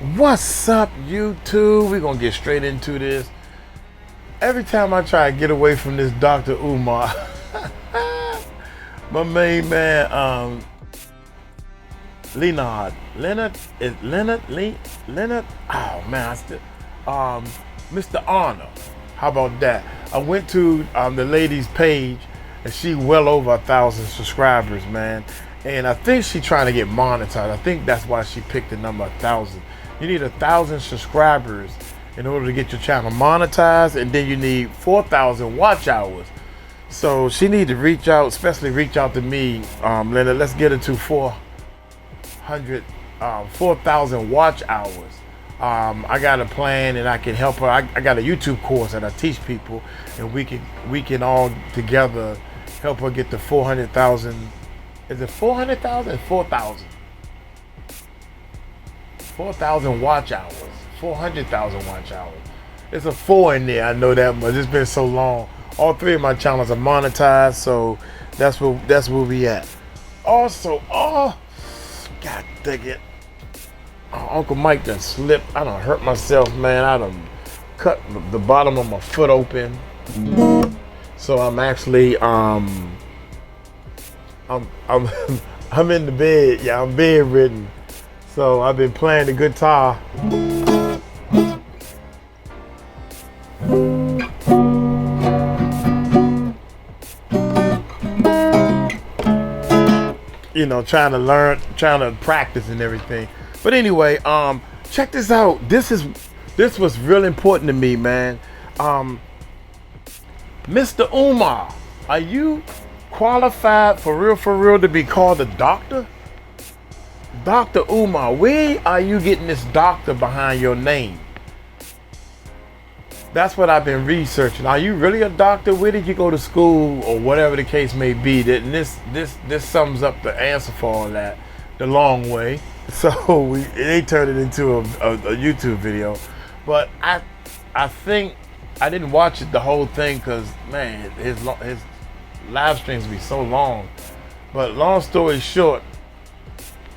What's up, YouTube? We're gonna get straight into this. Every time I try to get away from this Dr. Umar, my main man, Leonard. Leonard? Oh man, Mr. Honor. How about that? I went to the lady's page and she well over 1,000 subscribers, man. And I think she trying to get monetized. I think that's why she picked the number 1,000. You need 1,000 subscribers in order to get your channel monetized, and then you need 4,000 watch hours. So she need to reach out, especially reach out to me, Leonard. Let's get it to 4,000 watch hours. I got a plan, and I can help her. I got a YouTube course that I teach people, and we can all together help her get to 400,000. Is it 400,000? 4,000. 4,000 watch hours. 400,000 watch hours. There's a 4 in there. I know that much. It's been so long. All 3 of my channels are monetized, so that's where we at. Also, God dang it. Uncle Mike done slipped. I done hurt myself, man. I done cut the bottom of my foot open. So I'm actually I'm in the bed. Yeah, I'm bedridden. So I've been playing the guitar. You know, trying to learn, trying to practice and everything. But anyway, check this out. This was real important to me, man. Mr. Umar, are you qualified for real to be called a doctor? Dr. Umar, where are you getting this doctor behind your name? That's what I've been researching. Are you really a doctor? Where did you go to school, or whatever the case may be? And this sums up the answer for all that the long way. So they turned it into a YouTube video. But I think I didn't watch it the whole thing because, man, his live streams be so long. But long story short,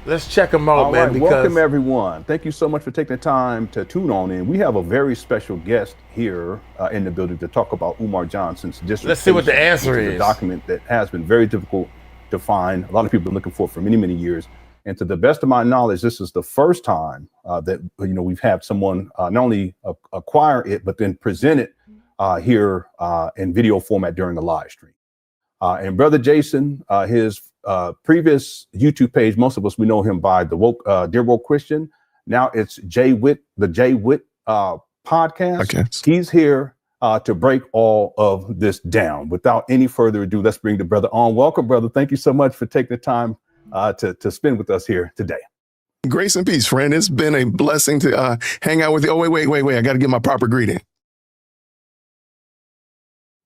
let's check him out, man. Right, welcome everyone. Thank you so much for taking the time to tune on in. We have a very special guest here in the building to talk about Umar Johnson's dissertation. Let's see what the answer is. A document that has been very difficult to find. A lot of people have been looking for it for many years. And to the best of my knowledge, this is the first time that we've had someone not only acquire it, but then present it here in video format during a live stream. And Brother Jason, his previous YouTube page, most of us, we know him by the Dear Woke Christian. Now it's JWhit, the JWhit Podcast. Okay. He's here to break all of this down. Without any further ado, let's bring the brother on. Welcome, brother. Thank you so much for taking the time to spend with us here today. Grace and peace, friend. It's been a blessing to hang out with you. Oh, wait. I got to get my proper greeting.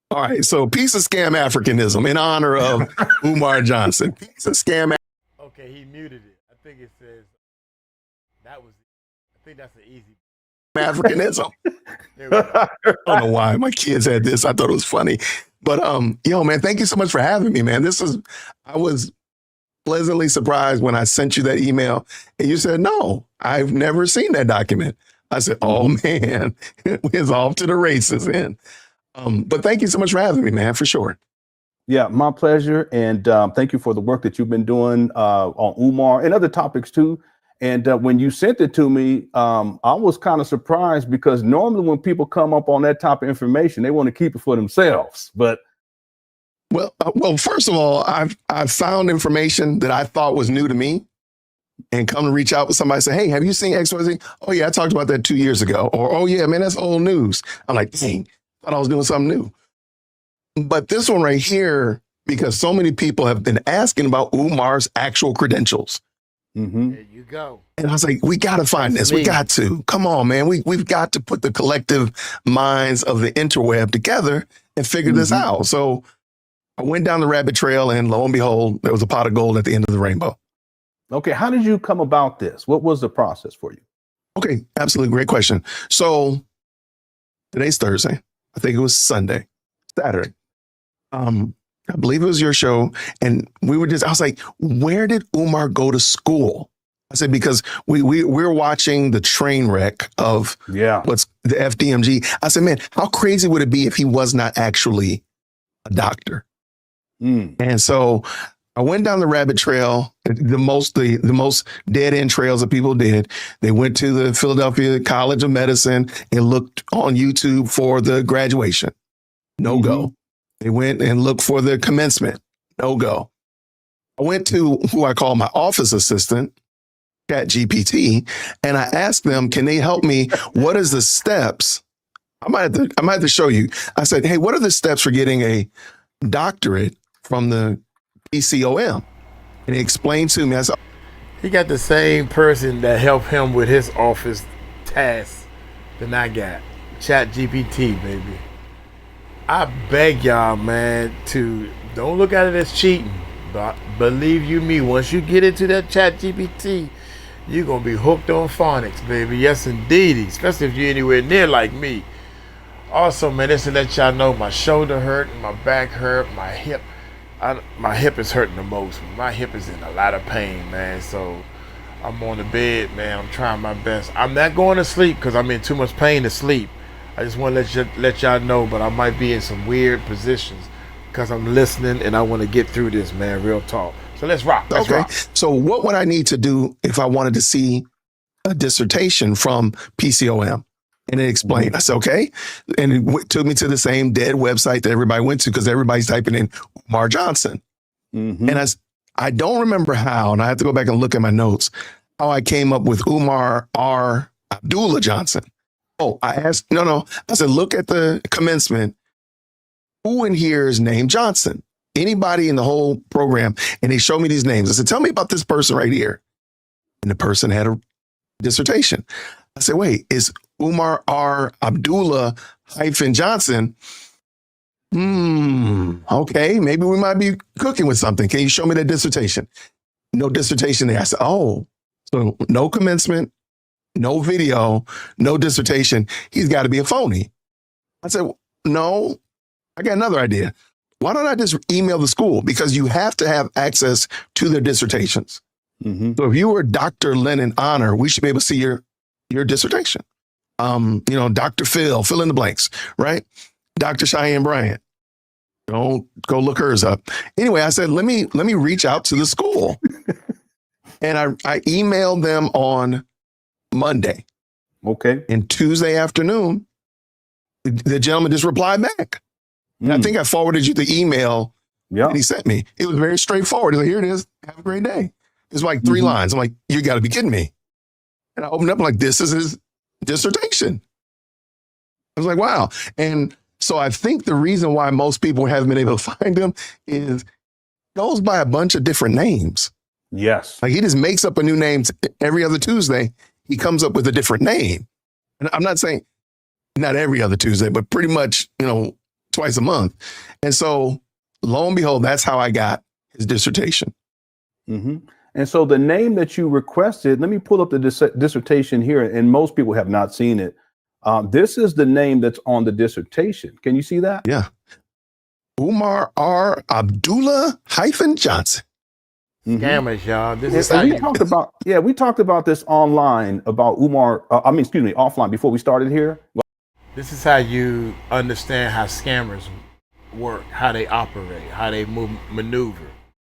All right, so piece of scam Africanism in honor of Umar Johnson. Piece of scam. Okay, he muted it. I think it says I think that's an easy Africanism. I don't know why my kids had this. I thought it was funny, but man, thank you so much for having me, man. I was pleasantly surprised when I sent you that email and you said, no, I've never seen that document. I said, oh man, it's off to the races then. But thank you so much for having me, man, for sure. Yeah, my pleasure. And thank you for the work that you've been doing on Umar and other topics too. And when you sent it to me, I was kind of surprised because normally when people come up on that type of information, they want to keep it for themselves. But well, first of all, I've found information that I thought was new to me, and come to reach out with somebody and say, hey, have you seen XYZ? Oh yeah, I talked about that 2 years ago. Or, oh yeah, man, that's old news. I'm like, dang. Thought I was doing something new. But this one right here, because so many people have been asking about Umar's actual credentials. Mm-hmm. There you go. And I was like, we got to find this. We got to. Come on, man. We've got to put the collective minds of the interweb together and figure this out. So I went down the rabbit trail, and lo and behold, there was a pot of gold at the end of the rainbow. Okay. How did you come about this? What was the process for you? Okay. Absolutely. Great question. So today's Thursday. I think it was Saturday. I believe it was your show. And I was like, where did Umar go to school? I said, because we're watching the train wreck of what's the FDMG. I said, man, how crazy would it be if he was not actually a doctor? And so I went down the rabbit trail, the most dead end trails that people did. They went to the Philadelphia College of Medicine and looked on YouTube for the graduation. No go. They went and looked for the commencement. No go. I went to who I call my office assistant, ChatGPT, and I asked them, can they help me? What is the steps? I might have to show you. I said, hey, what are the steps for getting a doctorate from the PCOM? And he explained to me. I said, he got the same person that helped him with his office tasks that I got. ChatGPT, baby. I beg y'all, man, to don't look at it as cheating. But believe you me, once you get into that ChatGPT, you're going to be hooked on phonics, baby. Yes, indeed. Especially if you're anywhere near like me. Also, man, just to let y'all know, my shoulder hurt, my back hurt, my hip. My hip is hurting the most. My hip is in a lot of pain, man. So I'm on the bed, man. I'm trying my best. I'm not going to sleep because I'm in too much pain to sleep. I just want to let y'all know, but I might be in some weird positions because I'm listening and I want to get through this, man. Real talk. So let's rock. Let's rock. So what would I need to do if I wanted to see a dissertation from PCOM? And it explained. I said, okay. And it took me to the same dead website that everybody went to because everybody's typing in Umar Johnson. And I don't remember how, and I have to go back and look at my notes, how I came up with Umar R. Abdullah Johnson. Oh, I said, look at the commencement. Who in here is named Johnson? Anybody in the whole program? And they showed me these names. I said, tell me about this person right here. And the person had a dissertation. I said, wait, is Umar R. Abdullah Johnson? Okay, maybe we might be cooking with something. Can you show me that dissertation? No dissertation there. I said, oh, so no commencement, no video, no dissertation. He's got to be a phony. I said, no, I got another idea. Why don't I just email the school? Because you have to have access to their dissertations. So if you were Dr. Lennon Honor, we should be able to see your dissertation. Dr. Phil, fill in the blanks, right? Dr. Cheyenne Bryant. Don't go look hers up. Anyway, I said, let me reach out to the school. And I emailed them on Monday. Okay. And Tuesday afternoon, the gentleman just replied back. And I think I forwarded you the email that he sent me. It was very straightforward. He's like, here it is. Have a great day. It's like 3 lines. I'm like, you got to be kidding me. And I opened up like, this is his dissertation. I was like, wow. And so I think the reason why most people haven't been able to find him is goes by a bunch of different names. Yes. Like he just makes up a new name every other Tuesday. He comes up with a different name. And I'm not saying not every other Tuesday, but pretty much, twice a month. And so lo and behold, that's how I got his dissertation. And so the name that you requested, let me pull up the dissertation here, and most people have not seen it. This is the name that's on the dissertation. Can you see that? Yeah. Umar R. Abdullah Johnson. Scammers, y'all. We talked about this online about Umar, offline before we started here. This is how you understand how scammers work, how they operate, how they maneuver.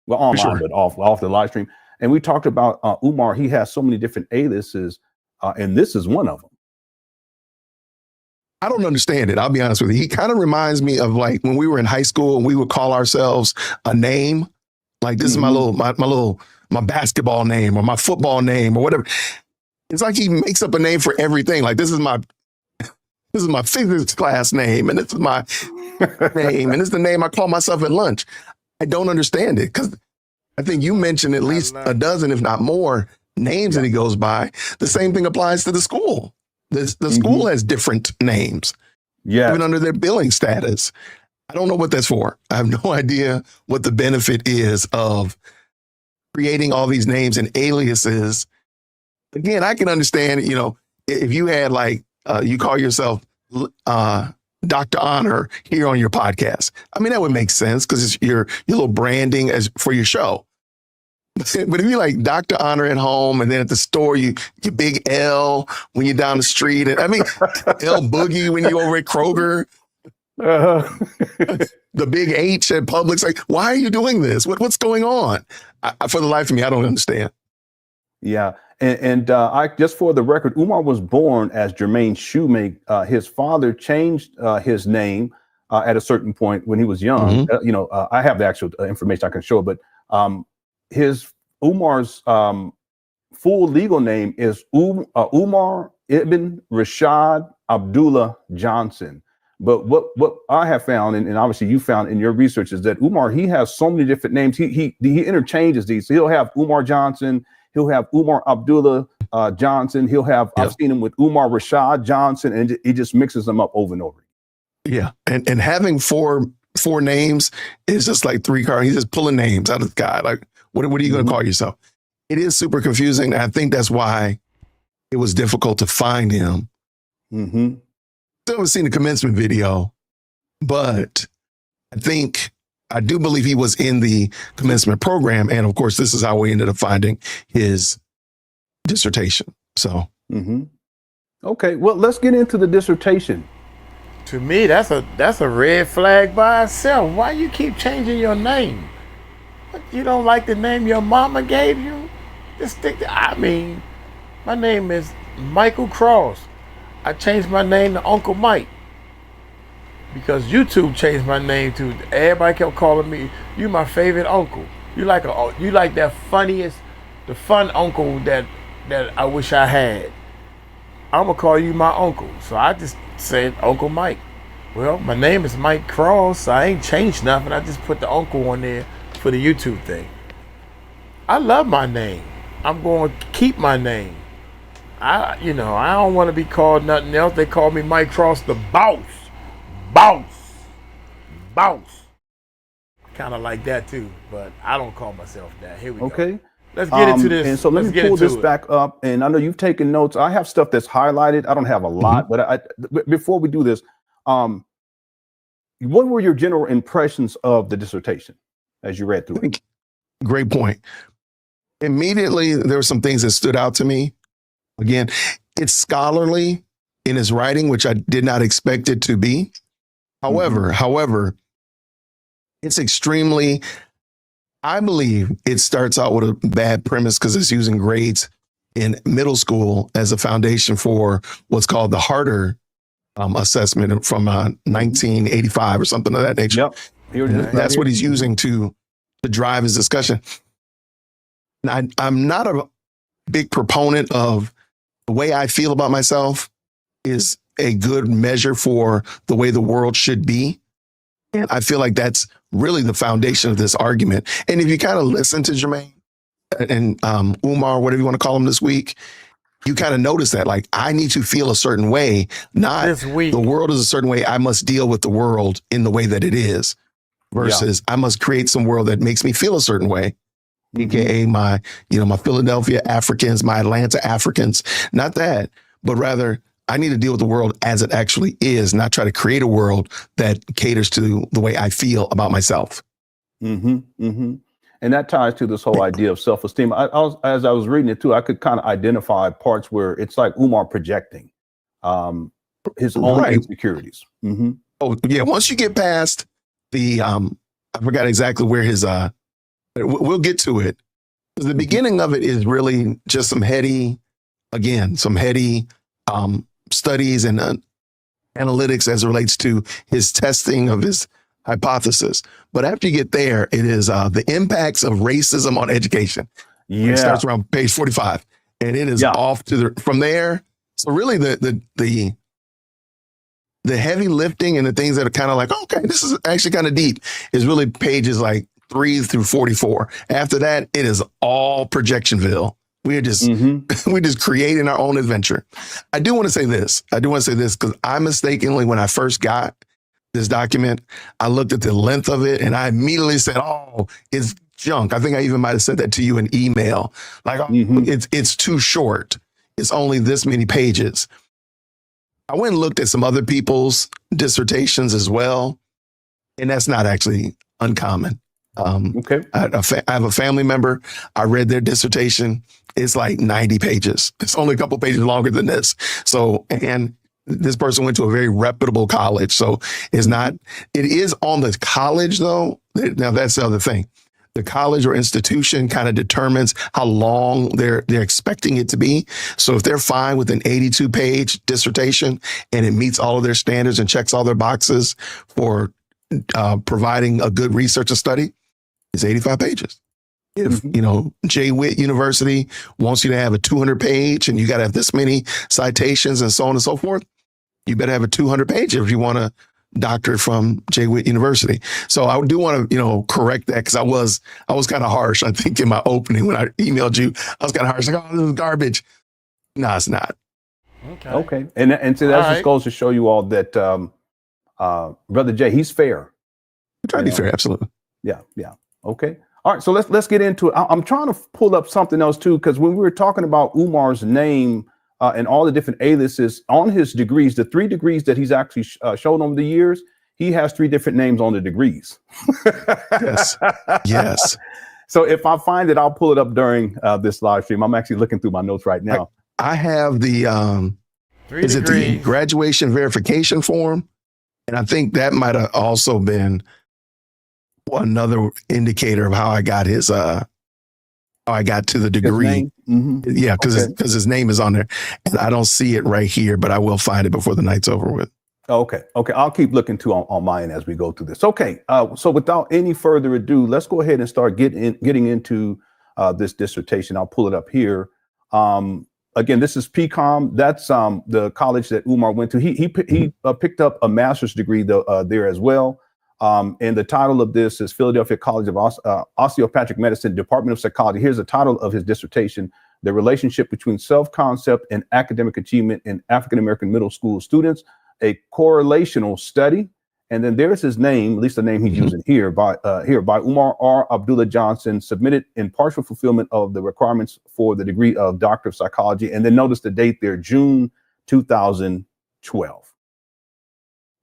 Well, online, but off the live stream. And we talked about Umar. He has so many different aliases, and this is one of them. I don't understand it. I'll be honest with you. He kind of reminds me of like when we were in high school and we would call ourselves a name. Like this is my basketball name or my football name or whatever. It's like he makes up a name for everything. Like this is my physics class name, and this is my name, and this is the name I call myself at lunch. I don't understand it because I think you mentioned at least a dozen, if not more, names that he goes by. The same thing applies to the school. The school has different names, even under their billing status. I don't know what that's for. I have no idea what the benefit is of creating all these names and aliases. Again, I can understand, if you had you call yourself Dr. Honor here on your podcast. I mean, that would make sense because it's your little branding as for your show. But if you like Dr. Honor at home, and then at the store, you big L when you're down the street. And I mean, L Boogie when you over at Kroger. The big H at Publix. Like, why are you doing this? What's going on? For the life of me, I don't understand. Yeah. And I just for the record, Umar was born as Jermaine Shoemake. His father changed his name at a certain point when he was young. I have the actual information I can show, but Umar's full legal name is Umar Ibn Rashad Abdullah Johnson. But what I have found, and obviously you found in your research, is that Umar, he has so many different names. He interchanges these. So he'll have Umar Johnson. He'll have Umar Abdullah Johnson. He'll have, I've seen him with Umar Rashad Johnson, and he just mixes them up over and over. Yeah. And having four names is just like three cards. He's just pulling names out of the guy. Like, what are you going to call yourself? It is super confusing. I think that's why it was difficult to find him. Mm-hmm. Still haven't seen the commencement video, but I do believe he was in the commencement program. And of course, this is how we ended up finding his dissertation. So, okay, well, let's get into the dissertation. To me, that's a red flag by itself. Why you keep changing your name? What, you don't like the name your mama gave you? Just stick to, my name is Michael Cross. I changed my name to Uncle Mike because YouTube changed my name to. Everybody kept calling me, "You my favorite uncle. You like that the fun uncle that I wish I had. I'm gonna call you my uncle." So I just said Uncle Mike. Well, my name is Mike Cross. So I ain't changed nothing. I just put the uncle on there for the YouTube thing. I love my name. I'm going to keep my name. I don't want to be called nothing else. They call me Mike Cross, the boss. Kind of like that too, but I don't call myself that. Here we go. Okay. Let's get into this. And so let me pull this back up. And I know you've taken notes. I have stuff that's highlighted. I don't have a lot, but before we do this, what were your general impressions of the dissertation as you read through it? Great point. Immediately, there were some things that stood out to me. Again, it's scholarly in its writing, which I did not expect it to be. However, it's extremely, I believe it starts out with a bad premise because it's using grades in middle school as a foundation for what's called the Harder assessment from 1985 or something of that nature. Yep. That's what he's using to drive his discussion. And I'm not a big proponent of the way I feel about myself is a good measure for the way the world should be. And I feel like that's really the foundation of this argument. And if you kind of listen to Jermaine and Umar, whatever you want to call him this week, you kind of notice that, like, I need to feel a certain way, not the world is a certain way. I must deal with the world in the way that it is versus I must create some world that makes me feel a certain way. AKA my Philadelphia Africans, my Atlanta Africans, not that, but rather I need to deal with the world as it actually is, not try to create a world that caters to the way I feel about myself. And that ties to this whole idea of self-esteem. As I was reading it too, I could kind of identify parts where it's like Umar projecting his own insecurities. Oh yeah, once you get past the, I forgot exactly where his, we'll get to it. The beginning of it is really just some heady studies and analytics as it relates to his testing of his hypothesis. But after you get there, it is the impacts of racism on education. Yeah. It starts around page 45 and it is off to from there. So really the heavy lifting and the things that are kind of like, okay, this is actually kind of deep is really pages like 3 through 44. After that, it is all projectionville. We're just we're just creating our own adventure. I do want to say this because I mistakenly, when I first got this document, I looked at the length of it and I immediately said, "Oh, it's junk." I think I even might have said that to you in email. Like, it's too short. It's only this many pages. I went and looked at some other people's dissertations as well, and that's not actually uncommon. Okay. I have a family member. I read their dissertation. It's like 90 pages. It's only a couple pages longer than this. So, and this person went to a very reputable college. So it's not, it is on the college though. Now that's the other thing. The college or institution kind of determines how long they're expecting it to be. So if they're fine with an 82-page dissertation and it meets all of their standards and checks all their boxes for providing a good research and study, it's 85 pages. If, JWhit University wants you to have a 200-page and you got to have this many citations and so on and so forth, you better have a 200-page if you want a doctorate from JWhit University. So I do want to, correct that because I was kind of harsh. I think in my opening when I emailed you, I was kind of harsh. Like, oh, this is garbage. No, it's not. Okay. And so that just goes to show you all that Brother Jay, he's fair. I try to be fair. Absolutely. Yeah. Okay. All right. So let's get into it. I'm trying to pull up something else too, because when we were talking about Umar's name and all the different aliases on his degrees, the 3 degrees that he's actually shown over the years, he has 3 different names on the degrees. Yes. So if I find it, I'll pull it up during this live stream. I'm actually looking through my notes right now. I have the the graduation verification form, and I think that might have also been another indicator of how I got his how I got to the degree. Yeah, because his name is on there, and I don't see it right here, but I will find it before the night's over with. Okay. I'll keep looking too on my end as we go through this. Okay. So without any further ado, let's go ahead and start getting into this dissertation. I'll pull it up here. Again, this is PCOM. That's the college that Umar went to. He picked up a master's degree there as well. And the title of this is Philadelphia College of Osteopathic Medicine, Department of Psychology. Here's the title of his dissertation: The Relationship Between Self-Concept and Academic Achievement in African-American Middle School Students, a Correlational Study. And then there's his name, at least the name he's using here, by Umar R. Abdullah Johnson, submitted in partial fulfillment of the requirements for the degree of Doctor of Psychology. And then notice the date there, June 2012.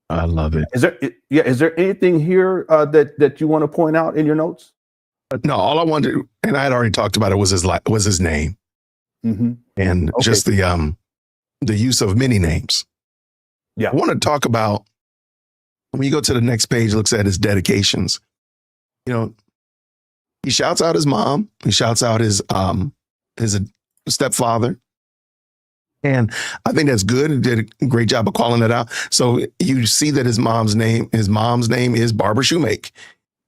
I love it. Is there anything here that you want to point out in your notes? No, all I wanted to, and I had already talked about it, was his name, and just the use of many names. Yeah, I want to talk about, when you go to the next page, looks at his dedications. He shouts out his mom. He shouts out his stepfather. And I think that's good. He did a great job of calling it out. So you see that his mom's name is Barbara Shoemake.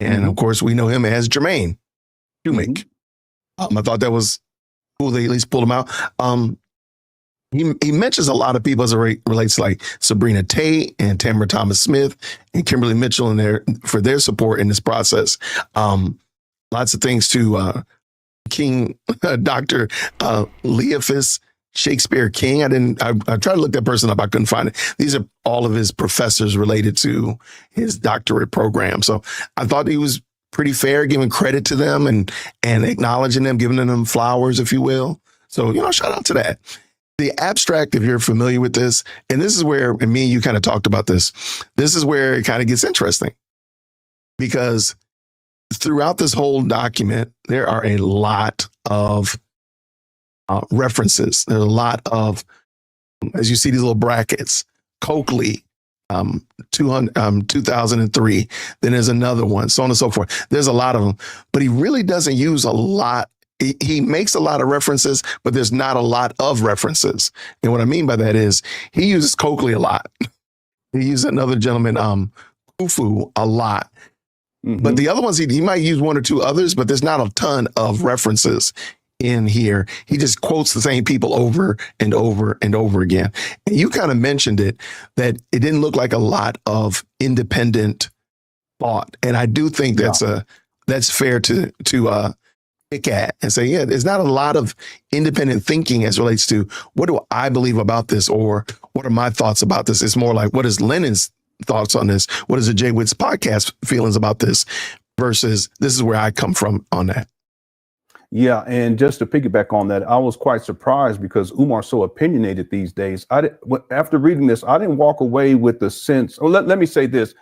And of course, we know him as Jermaine Shoemake. I thought that was cool. They at least pulled him out. He mentions a lot of people as it relates to like Sabrina Tate and Tamara Thomas Smith and Kimberly Mitchell for their support in this process. Lots of things to King, Dr. Leofus Shakespeare King. I tried to look that person up. I couldn't find it. These are all of his professors related to his doctorate program. So I thought he was pretty fair, giving credit to them and acknowledging them, giving them flowers, if you will. So, shout out to that. The abstract, if you're familiar with this, and this is where, and me and you kind of talked about this, this is where it kind of gets interesting, because throughout this whole document, there are a lot of references. There's a lot of, as you see these little brackets, Coakley, 2003, then there's another one, so on and so forth. There's a lot of them, but he really doesn't use a lot. He makes a lot of references, but there's not a lot of references. And what I mean by that is he uses Coakley a lot. He uses another gentleman, Kufu, a lot. But the other ones, he might use 1 or 2 others, but there's not a ton of references in here. He just quotes the same people over and over and over again. And you kind of mentioned it, that it didn't look like a lot of independent thought. And I do think that's fair to pick at and say, yeah, there's not a lot of independent thinking as relates to what do I believe about this, or what are my thoughts about this. It's more like, what is Lennon's thoughts on this? What is the JWhit's podcast feelings about this, versus this is where I come from on that. Yeah, and just to piggyback on that, I was quite surprised because Umar's so opinionated these days. After reading this, I didn't walk away with the sense. Let me say this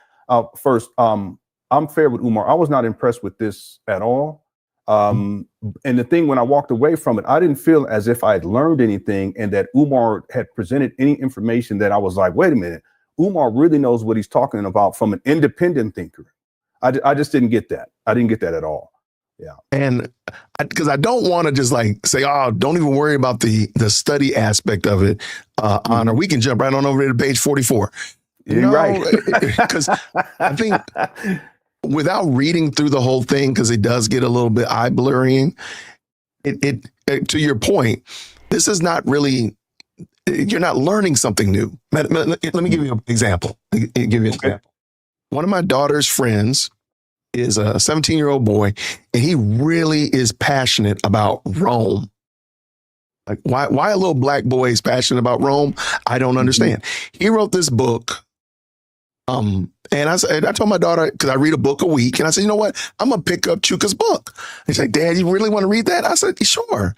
first. I'm fair with Umar. I was not impressed with this at all. And the thing, when I walked away from it, I didn't feel as if I had learned anything and that Umar had presented any information that I was like, wait a minute, Umar really knows what he's talking about from an independent thinker. I just didn't get that. I didn't get that at all. Yeah. And because I don't want to just like say, oh, don't even worry about the study aspect of it, Honor. We can jump right on over to page 44. You're right. Because I think without reading through the whole thing, because it does get a little bit eye blurring, it to your point, this is not really, you're not learning something new. Let me give you an example. One of my daughter's friends is a 17-year-old boy, and he really is passionate about Rome. Like, why a little black boy is passionate about Rome, I don't understand. He wrote this book. And I told my daughter, because I read a book a week, and I said, you know what? I'm going to pick up Chuka's book. He's like, Dad, you really want to read that? I said, sure.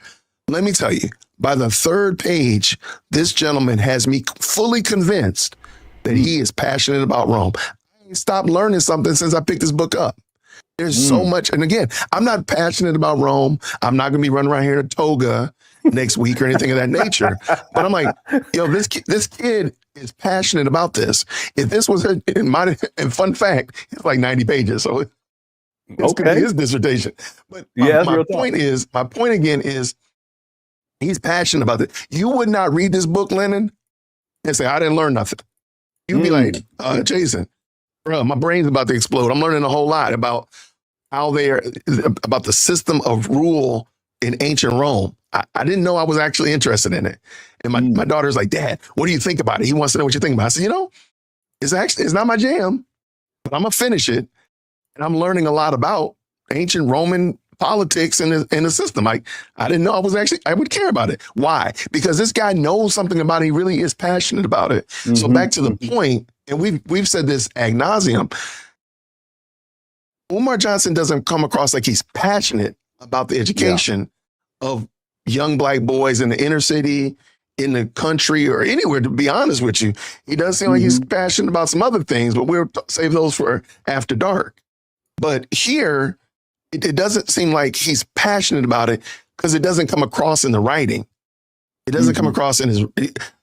Let me tell you, by the third page, this gentleman has me fully convinced that he is passionate about Rome. I ain't stopped learning something since I picked this book up. There's so much. And again, I'm not passionate about Rome. I'm not going to be running around here in a toga next week or anything of that nature. But I'm like, this kid is passionate about this. If this was and fun fact, it's like 90 pages. So it's going to be his dissertation. But my point again is he's passionate about it. You would not read this book, Lennon, and say, I didn't learn nothing. You'd be like, Jason, bro, my brain's about to explode. I'm learning a whole lot about how about the system of rule in ancient Rome. I didn't know I was actually interested in it. And my daughter's like, Dad, what do you think about it? He wants to know what you think about it. I said, it's not my jam, but I'm going to finish it. And I'm learning a lot about ancient Roman politics and the system. Like, I didn't know I would care about it. Why? Because this guy knows something about it. He really is passionate about it. So back to the point, and we've said this ad nauseum, Umar Johnson doesn't come across like he's passionate about the education of young black boys in the inner city, in the country, or anywhere, to be honest with you. He does seem like he's passionate about some other things, but we'll save those for after dark. But here, it doesn't seem like he's passionate about it because it doesn't come across in the writing. It doesn't come across in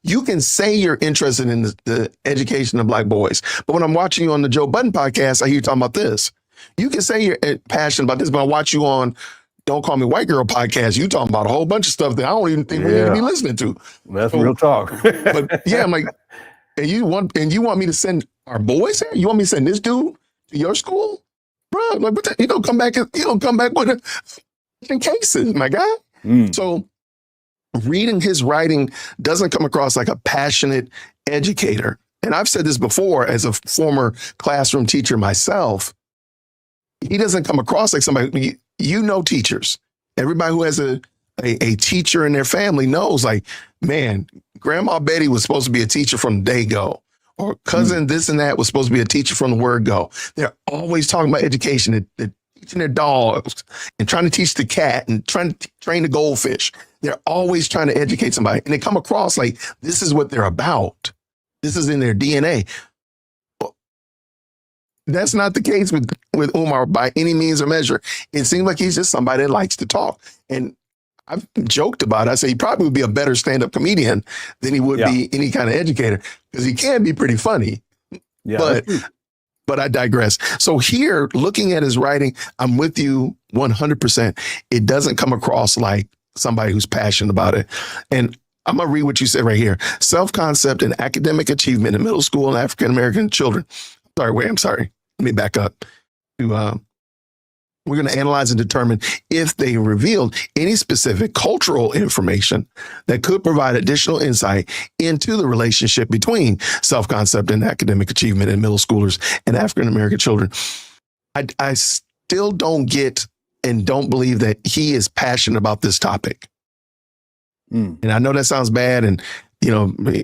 you can say you're interested in the education of black boys, but when I'm watching you on the Joe Budden podcast, I hear you talking about this. You can say you're passionate about this, but I watch you on Don't Call Me White Girl podcast. You talking about a whole bunch of stuff that I don't even think we need to be listening to. That's real talk. But yeah, I'm like, and you want me to send our boys here? You want me to send this dude to your school? Bro, like, he don't come back with cases, my guy. So reading his writing doesn't come across like a passionate educator. And I've said this before as a former classroom teacher myself. He doesn't come across like somebody, teachers. Everybody who has a teacher in their family knows, like, man, Grandma Betty was supposed to be a teacher from the day go. Or cousin this and that was supposed to be a teacher from the word go. They're always talking about education. They're teaching their dogs and trying to teach the cat and trying to train the goldfish. They're always trying to educate somebody. And they come across like this is what they're about. This is in their DNA. That's not the case with Umar by any means or measure. It seems like he's just somebody that likes to talk. And I've joked about it. I say he probably would be a better stand-up comedian than he would be any kind of educator because he can be pretty funny. Yeah, but I digress. So here, looking at his writing, I'm with you 100%. It doesn't come across like somebody who's passionate about it. And I'm going to read what you said right here. Self-concept and academic achievement in middle school and African-American children. I'm sorry. Let me back up. We're going to analyze and determine if they revealed any specific cultural information that could provide additional insight into the relationship between self-concept and academic achievement in middle schoolers and African-American children. I still don't get and don't believe that he is passionate about this topic. And I know that sounds bad and,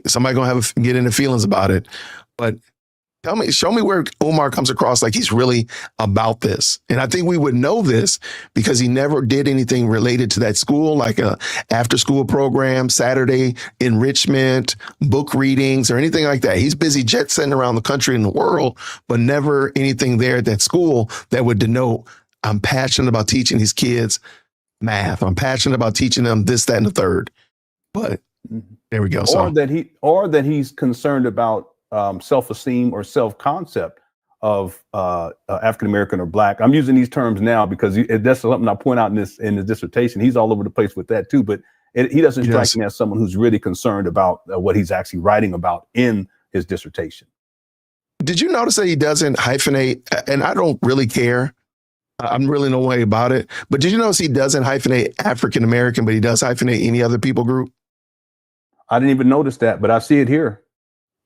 somebody going to get into feelings about it, but Show me where Umar comes across like he's really about this. And I think we would know this because he never did anything related to that school, like a after school program, Saturday enrichment, book readings, or anything like that. He's busy jet setting around the country and the world, but never anything there at that school that would denote, I'm passionate about teaching these kids math. I'm passionate about teaching them this, that, and the third. But there we go. Or that he's concerned about self-esteem or self-concept of African-American or Black. I'm using these terms now because that's something I point out in the dissertation. He's all over the place with that too, but he doesn't strike me as someone who's really concerned about what he's actually writing about in his dissertation. Did you notice that he doesn't hyphenate? And I don't really care. I'm really no way about it. But did you notice he doesn't hyphenate African-American, but he does hyphenate any other people group? I didn't even notice that, but I see it here.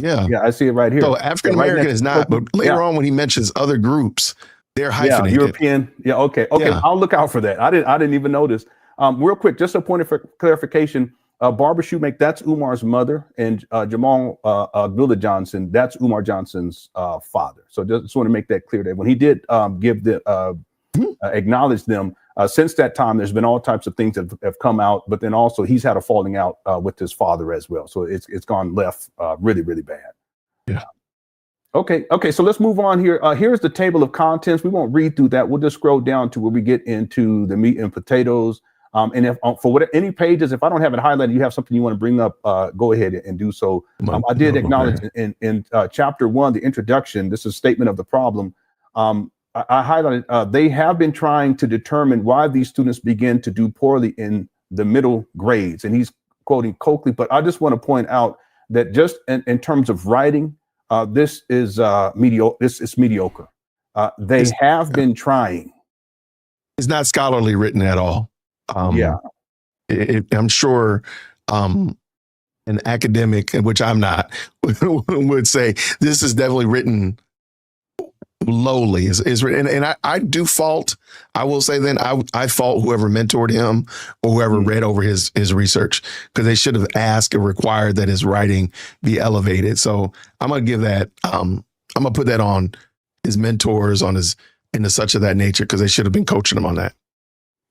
Yeah, I see it right here. So African American is not, but later on when he mentions other groups, they're hyphenated. European. Yeah, okay. Yeah. I'll look out for that. I didn't even notice. Real quick, just a point of clarification. Barbara Shoemake, that's Umar's mother, and Jamal Abdullah Johnson, that's Umar Johnson's father. So just want to make that clear that when he did acknowledge them, since that time, there's been all types of things that have come out, but then also he's had a falling out with his father as well. So it's gone left really, really bad. Yeah. Okay. So let's move on here. Here's the table of contents. We won't read through that. We'll just scroll down to where we get into the meat and potatoes. And if any pages, if I don't have it highlighted, you have something you want to bring up, go ahead and do so. I did acknowledge in chapter 1, the introduction, this is a statement of the problem. I highlighted, they have been trying to determine why these students begin to do poorly in the middle grades. And he's quoting Coakley, but I just want to point out that just in terms of writing, this is mediocre. This is mediocre. They have been trying. It's not scholarly written at all. I'm sure an academic, which I'm not, would say this is definitely written lowly. Is written, and I do fault. I will say then I fault whoever mentored him or whoever read over his research, because they should have asked or required that his writing be elevated. So I'm gonna give that. I'm gonna put that on his mentors, on his and such of that nature, because they should have been coaching him on that.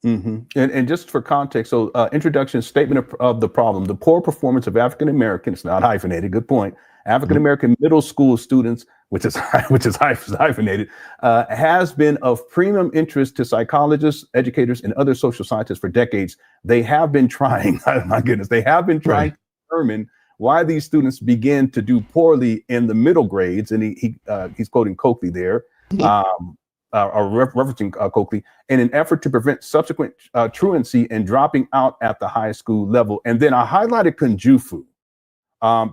And just for context, so introduction, statement of the problem: the poor performance of African Americans, not hyphenated. Good point. African American middle school students, which is hyphenated, has been of premium interest to psychologists, educators, and other social scientists for decades. They have been trying. Oh my goodness, they have been trying to determine why these students begin to do poorly in the middle grades, and he's quoting Coakley there. Referencing Coakley, in an effort to prevent subsequent truancy and dropping out at the high school level. And then I highlighted Kunjufu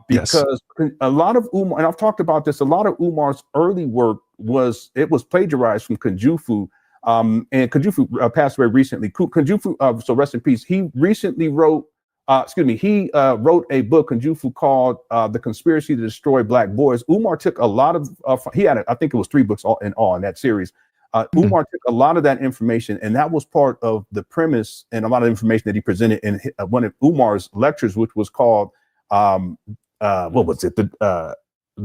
because a lot of Umar, and I've talked about this, a lot of Umar's early work was plagiarized from Kunjufu. And Kunjufu passed away recently. Kunjufu, so rest in peace. He recently wrote, wrote a book, Kunjufu, called The Conspiracy to Destroy Black Boys. Umar took a lot of, he had, I think it was 3 books in that series. Umar took a lot of that information, and that was part of the premise and a lot of information that he presented in one of Umar's lectures, which was called, what was it? The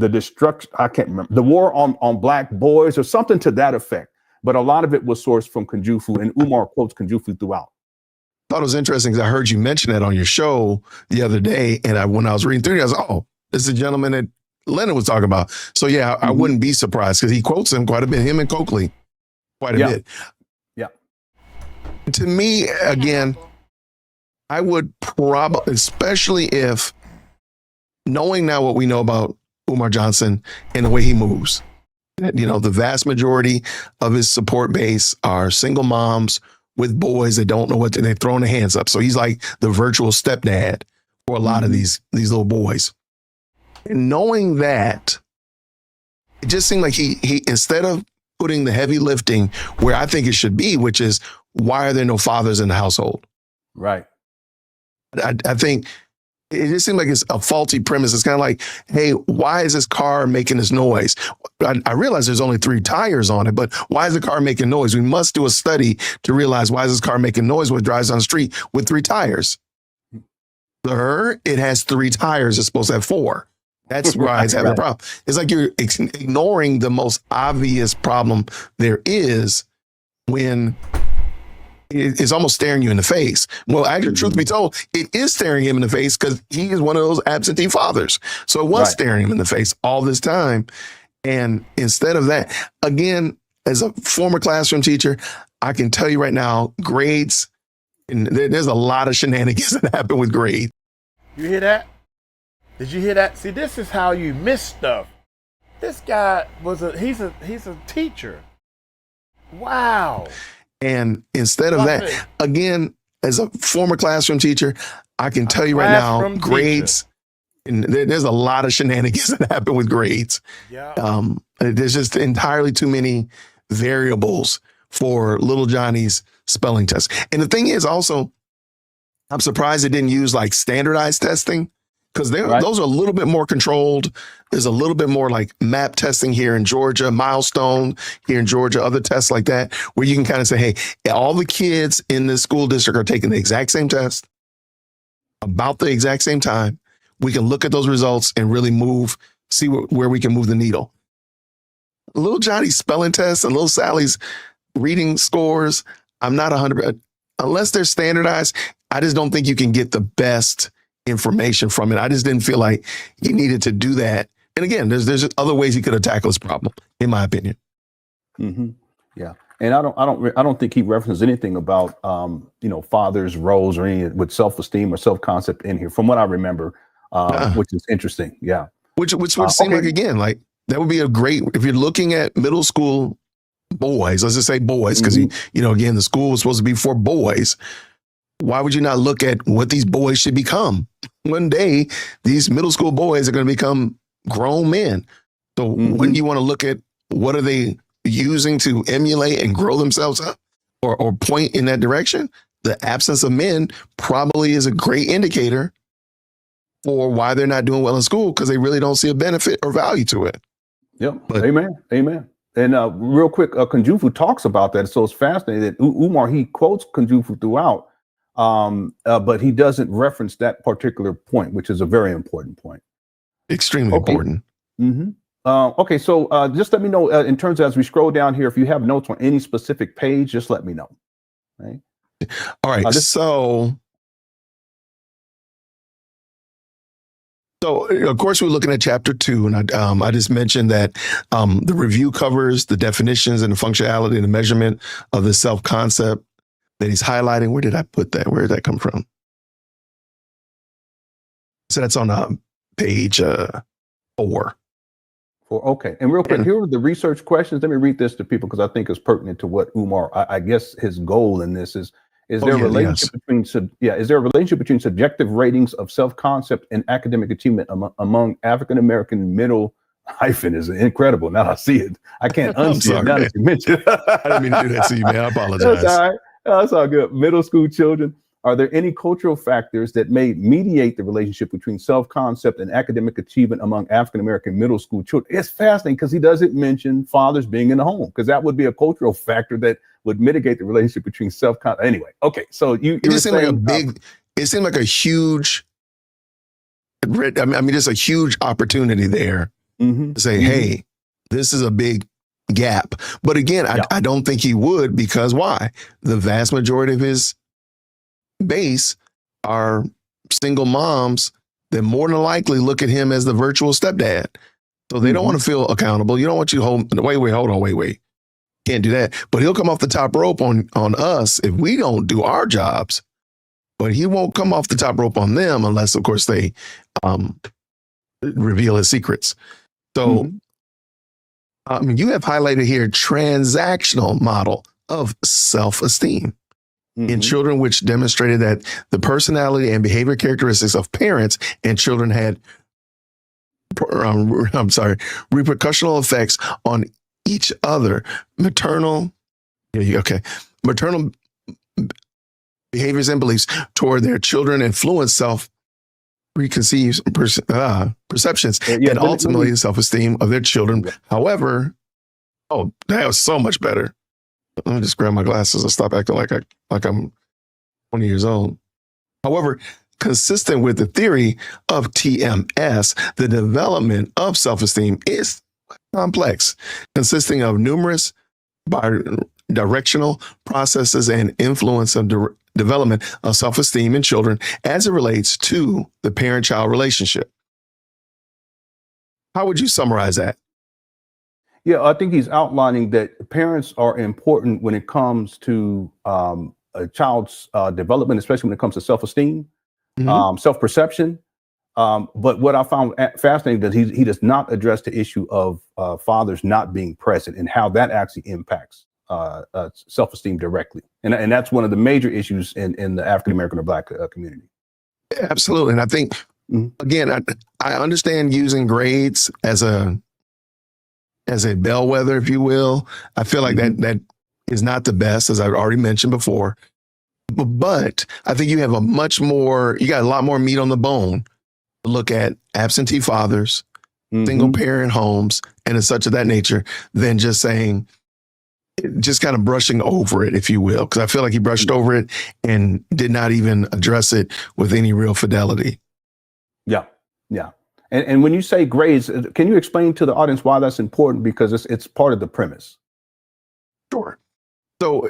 destruction, I can't remember, the war on Black boys or something to that effect. But a lot of it was sourced from Kunjufu, and Umar quotes Kunjufu throughout. I thought it was interesting because I heard you mention it on your show the other day. And when I was reading through it, I was like, oh, this is a gentleman that Leonard was talking about. So yeah, I wouldn't be surprised because he quotes him quite a bit, him and Coakley quite a bit. Yeah. To me, again, I would probably, especially if knowing now what we know about Umar Johnson and the way he moves, the vast majority of his support base are single moms with boys that don't know what they're throwing their hands up. So he's like the virtual stepdad for a lot of these little boys. And knowing that, it just seemed like he instead of putting the heavy lifting where I think it should be, which is why are there no fathers in the household? Right. I think it just seemed like it's a faulty premise. It's kind of like, hey, why is this car making this noise? I realize there's only 3 tires on it, but why is the car making noise? We must do a study to realize why is this car making noise when it drives down the street with 3 tires. Sir, it has 3 tires. It's supposed to have 4. That's why it's having a problem. It's like you're ignoring the most obvious problem there is when it's almost staring you in the face. Well, actually, truth be told, it is staring him in the face because he is one of those absentee fathers. So it was staring him in the face all this time. And instead of that, again, as a former classroom teacher, I can tell you right now, grades, and there's a lot of shenanigans that happen with grades. You hear that? Did you hear that? See, this is how you miss stuff. This guy he's a teacher. Wow. And instead of that, again, as a former classroom teacher, I can tell you right now, grades, and there's a lot of shenanigans that happen with grades. Yeah. There's just entirely too many variables for little Johnny's spelling test. And the thing is also, I'm surprised they didn't use like standardized testing, because those are a little bit more controlled. There's a little bit more like map testing here in Georgia, milestone here in Georgia, other tests like that, where you can kind of say, hey, all the kids in this school district are taking the exact same test about the exact same time. We can look at those results and really see where we can move the needle. Little Johnny's spelling tests and little Sally's reading scores, I'm not 100%. Unless they're standardized, I just don't think you can get the best information from it. I just didn't feel like he needed to do that. And again, there's other ways he could have tackled this problem, in my opinion. Mm-hmm. Yeah, and I don't think he references anything about fathers' roles or any with self-esteem or self-concept in here, from what I remember, which is interesting. Yeah, which would seem like, again, like that would be a great, if you're looking at middle school boys, let's just say boys, because again, the school was supposed to be for boys. Why would you not look at what these boys should become? One day, these middle school boys are going to become grown men. So when you want to look at what are they using to emulate and grow themselves up or point in that direction, the absence of men probably is a great indicator for why they're not doing well in school, because they really don't see a benefit or value to it. Yep. Amen. And real quick, Kunjufu talks about that. So it's fascinating that Umar, he quotes Kunjufu throughout. But he doesn't reference that particular point, which is a very important point. Extremely important. Mm-hmm. Okay, so just let me know in terms of, as we scroll down here, if you have notes on any specific page, just let me know. Right? All right. So of course we're looking at chapter 2, and I just mentioned that the review covers the definitions and the functionality and the measurement of the self-concept that he's highlighting. Where did I put that? Where did that come from? So that's on page 4. Okay. And real quick, here are the research questions. Let me read this to people because I think it's pertinent to what Umar, I guess his goal in this is there a relationship between subjective ratings of self-concept and academic achievement among African-American middle hyphen is incredible. Now I see it. I can't unsee it now that you mentioned it. I didn't mean to do that to you, man. I apologize. That's all right. That's all good. Middle school children. Are there any cultural factors that may mediate the relationship between self-concept and academic achievement among African-American middle school children? It's fascinating because he doesn't mention fathers being in the home, because that would be a cultural factor that would mitigate the relationship between self-concept. Anyway, okay. So it seemed like a huge, there's a huge opportunity there to say, hey, this is a big gap. But again, I don't think he would, because why? The vast majority of his base are single moms that more than likely look at him as the virtual stepdad. So they don't want to feel accountable. You don't want you to wait. Can't do that. But he'll come off the top rope on us if we don't do our jobs. But he won't come off the top rope on them unless, of course, they reveal his secrets. So you have highlighted here transactional model of self-esteem in children, which demonstrated that the personality and behavior characteristics of parents and children had repercussional effects on each other. Maternal behaviors and beliefs toward their children influence preconceived perceptions and ultimately the self-esteem of their children. However, that was so much better. Let me just grab my glasses and stop acting like I'm 20 years old. However, consistent with the theory of TMS, the development of self-esteem is complex, consisting of numerous directional processes and influence of development of self-esteem in children as it relates to the parent-child relationship. How would you summarize that? Yeah, I think he's outlining that parents are important when it comes to a child's development, especially when it comes to self-esteem, self-perception. But what I found fascinating that he does not address the issue of fathers not being present and how that actually impacts self-esteem directly. And that's one of the major issues in the African-American or Black community. Absolutely. And I think, again, I understand using grades as a bellwether, if you will. I feel like that is not the best, as I've already mentioned before. But I think you have you got a lot more meat on the bone to look at absentee fathers, single parent homes, and such of that nature than just saying, just kind of brushing over it, if you will. Because I feel like he brushed over it and did not even address it with any real fidelity. Yeah. And when you say grades, can you explain to the audience why that's important? Because it's part of the premise. Sure. So,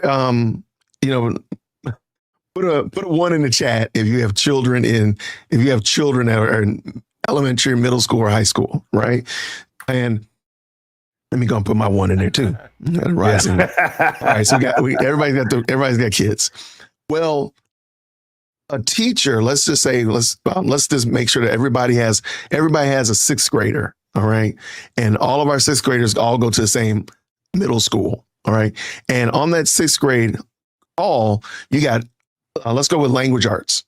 put a 1 in the chat if you have children that are in elementary, middle school, or high school, right? And let me go and put my 1 in there too. Rising. All right, so everybody's got kids. Well, a teacher, let's just make sure that everybody has a sixth grader, all right? And all of our sixth graders all go to the same middle school, all right? And on that sixth grade, you got, let's go with language arts.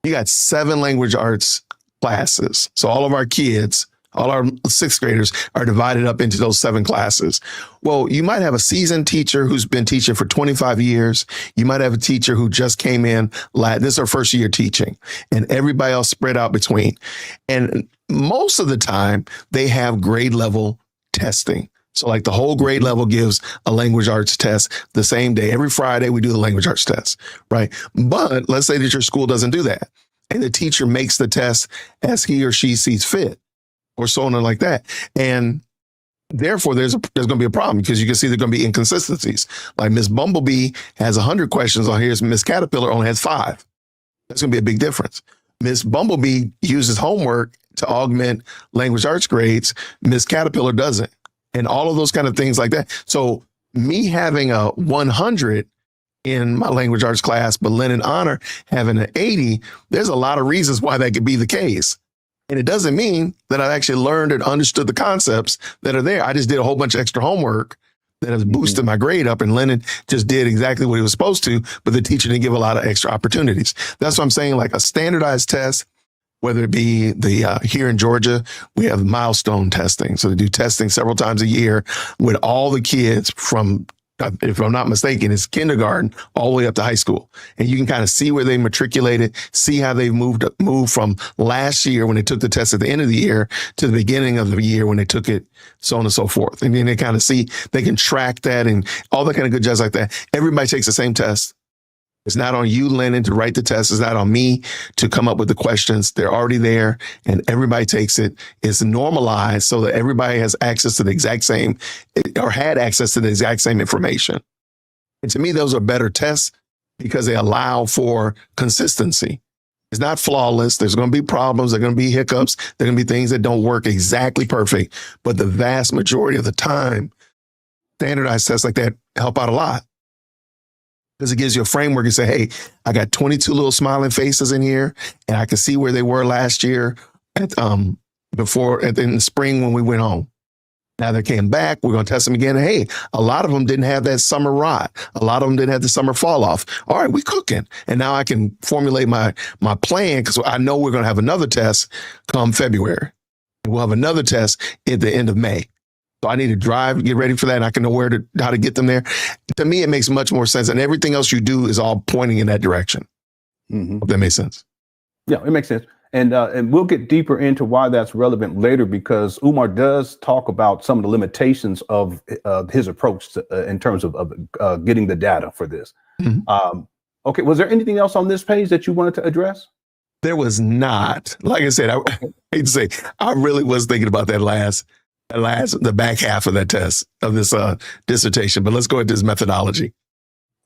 You got 7 language arts classes. So all of our kids, all our sixth graders are divided up into those 7 classes. Well, you might have a seasoned teacher who's been teaching for 25 years. You might have a teacher who just came in. This is her first year teaching, and everybody else spread out between. And most of the time, they have grade level testing. So like the whole grade level gives a language arts test the same day. Every Friday, we do the language arts test, right? But let's say that your school doesn't do that, and the teacher makes the test as he or she sees fit, or so on and like that. And therefore, there's going to be a problem, because you can see there's going to be inconsistencies. Like Miss Bumblebee has 100 questions on here. Miss Caterpillar only has 5. That's going to be a big difference. Miss Bumblebee uses homework to augment language arts grades. Miss Caterpillar doesn't. And all of those kind of things like that. So me having a 100 in my language arts class, but Lynn and Honor having an 80, there's a lot of reasons why that could be the case. And it doesn't mean that I've actually learned and understood the concepts that are there. I just did a whole bunch of extra homework that has boosted my grade up, and Lennon just did exactly what he was supposed to, but the teacher didn't give a lot of extra opportunities. That's what I'm saying, like a standardized test, whether it be here in Georgia, we have milestone testing. So they do testing several times a year with all the kids from, if I'm not mistaken, it's kindergarten all the way up to high school. And you can kind of see where they matriculated, see how they moved from last year when they took the test at the end of the year to the beginning of the year when they took it, so on and so forth. And then they kind of see, they can track that and all that kind of good jazz like that. Everybody takes the same test. It's not on you, Lennon, to write the test. It's not on me to come up with the questions. They're already there, and everybody takes it. It's normalized so that everybody has access to the exact same, or had access to the exact same information. And to me, those are better tests because they allow for consistency. It's not flawless. There's going to be problems. There are going to be hiccups. There are going to be things that don't work exactly perfect. But the vast majority of the time, standardized tests like that help out a lot. Because it gives you a framework and say, hey, I got 22 little smiling faces in here, and I can see where they were last year in the spring when we went home. Now they came back, we're going to test them again. Hey, a lot of them didn't have that summer rot. A lot of them didn't have the summer fall off. All right, we cooking. And now I can formulate my plan, because I know we're going to have another test come February. We'll have another test at the end of May. So I need to drive, get ready for that, and I can know how to get them there. To me, it makes much more sense. And everything else you do is all pointing in that direction. If that makes sense. Yeah, it makes sense. And we'll get deeper into why that's relevant later, because Umar does talk about some of the limitations of his approach in terms of getting the data for this. Okay, was there anything else on this page that you wanted to address? There was not. Like I said, I hate to say, I really was thinking about the back half of that test of this dissertation. But let's go into this methodology.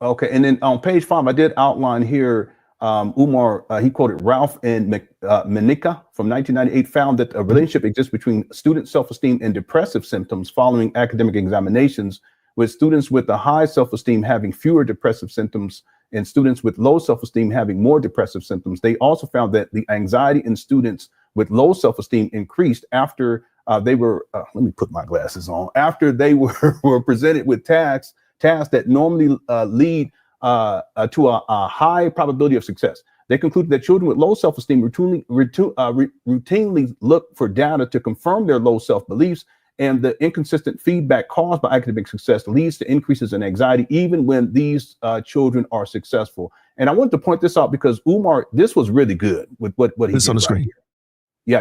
Okay, and then on page 5, I did outline here. Umar, he quoted Ralph and Menica from 1998, found that a relationship exists between student self-esteem and depressive symptoms following academic examinations, with students with a high self-esteem having fewer depressive symptoms and students with low self-esteem having more depressive symptoms. They also found that the anxiety in students with low self-esteem increased after they were, let me put my glasses on, after they were presented with tasks that normally lead to a high probability of success. They concluded that children with low self-esteem routinely look for data to confirm their low self-beliefs, and the inconsistent feedback caused by academic success leads to increases in anxiety, even when these children are successful. And I want to point this out because Umar, this was really good with what he did on the screen. Right here.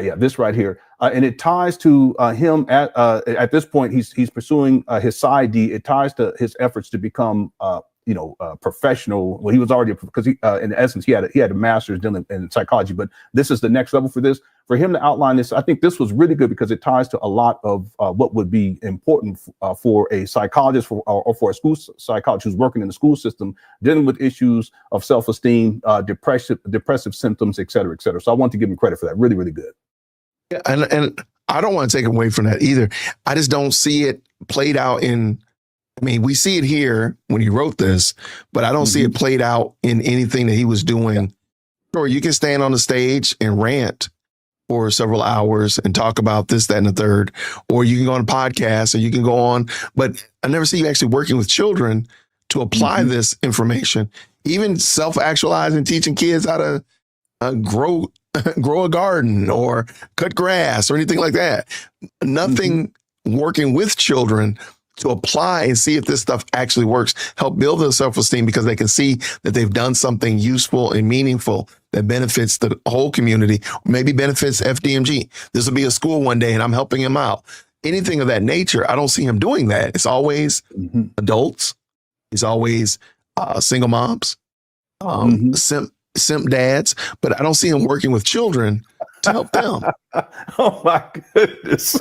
Yeah, this right here, and it ties to him at this point. He's pursuing his PsyD. It ties to his efforts to become professional. Well, he was already, because he, in essence, he had a master's in psychology, but this is the next level for this. For him to outline this, I think this was really good because it ties to a lot of what would be important for a psychologist or for a school psychologist who's working in the school system, dealing with issues of self-esteem, depressive symptoms, et cetera, et cetera. So I want to give him credit for that. Really, really good. Yeah, and I don't want to take away from that either. I just don't see it played out we see it here when he wrote this, but I don't see it played out in anything that he was doing. Sure, you can stand on the stage and rant for several hours and talk about this, that, and the third, or you can go on a podcast or you can go on, but I never see you actually working with children to apply this information, even self-actualizing, teaching kids how to grow a garden or cut grass or anything like that. Nothing working with children to apply and see if this stuff actually works, help build their self-esteem because they can see that they've done something useful and meaningful that benefits the whole community, maybe benefits FDMG. This will be a school one day and I'm helping him out. Anything of that nature, I don't see him doing that. It's always adults. It's always single moms, simp dads, but I don't see him working with children to help them. Oh my goodness.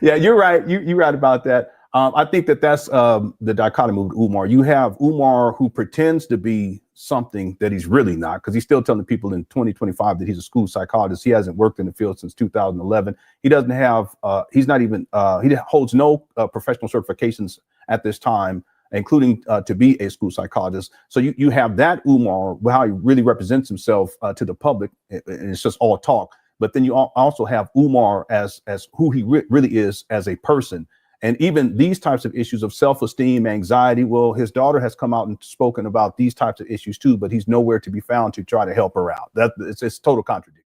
Yeah, you're right. You're right about that. I think that's the dichotomy with Umar. You have Umar who pretends to be something that he's really not, because he's still telling people in 2025 that he's a school psychologist. He hasn't worked in the field since 2011. He doesn't have, he's not even, he holds no professional certifications at this time, including to be a school psychologist. So you have that Umar, how he really represents himself to the public, and it's just all talk. But then you also have Umar as who he really is as a person. And even these types of issues of self-esteem, anxiety, well, his daughter has come out and spoken about these types of issues too, but he's nowhere to be found to try to help her out. It's total contradiction.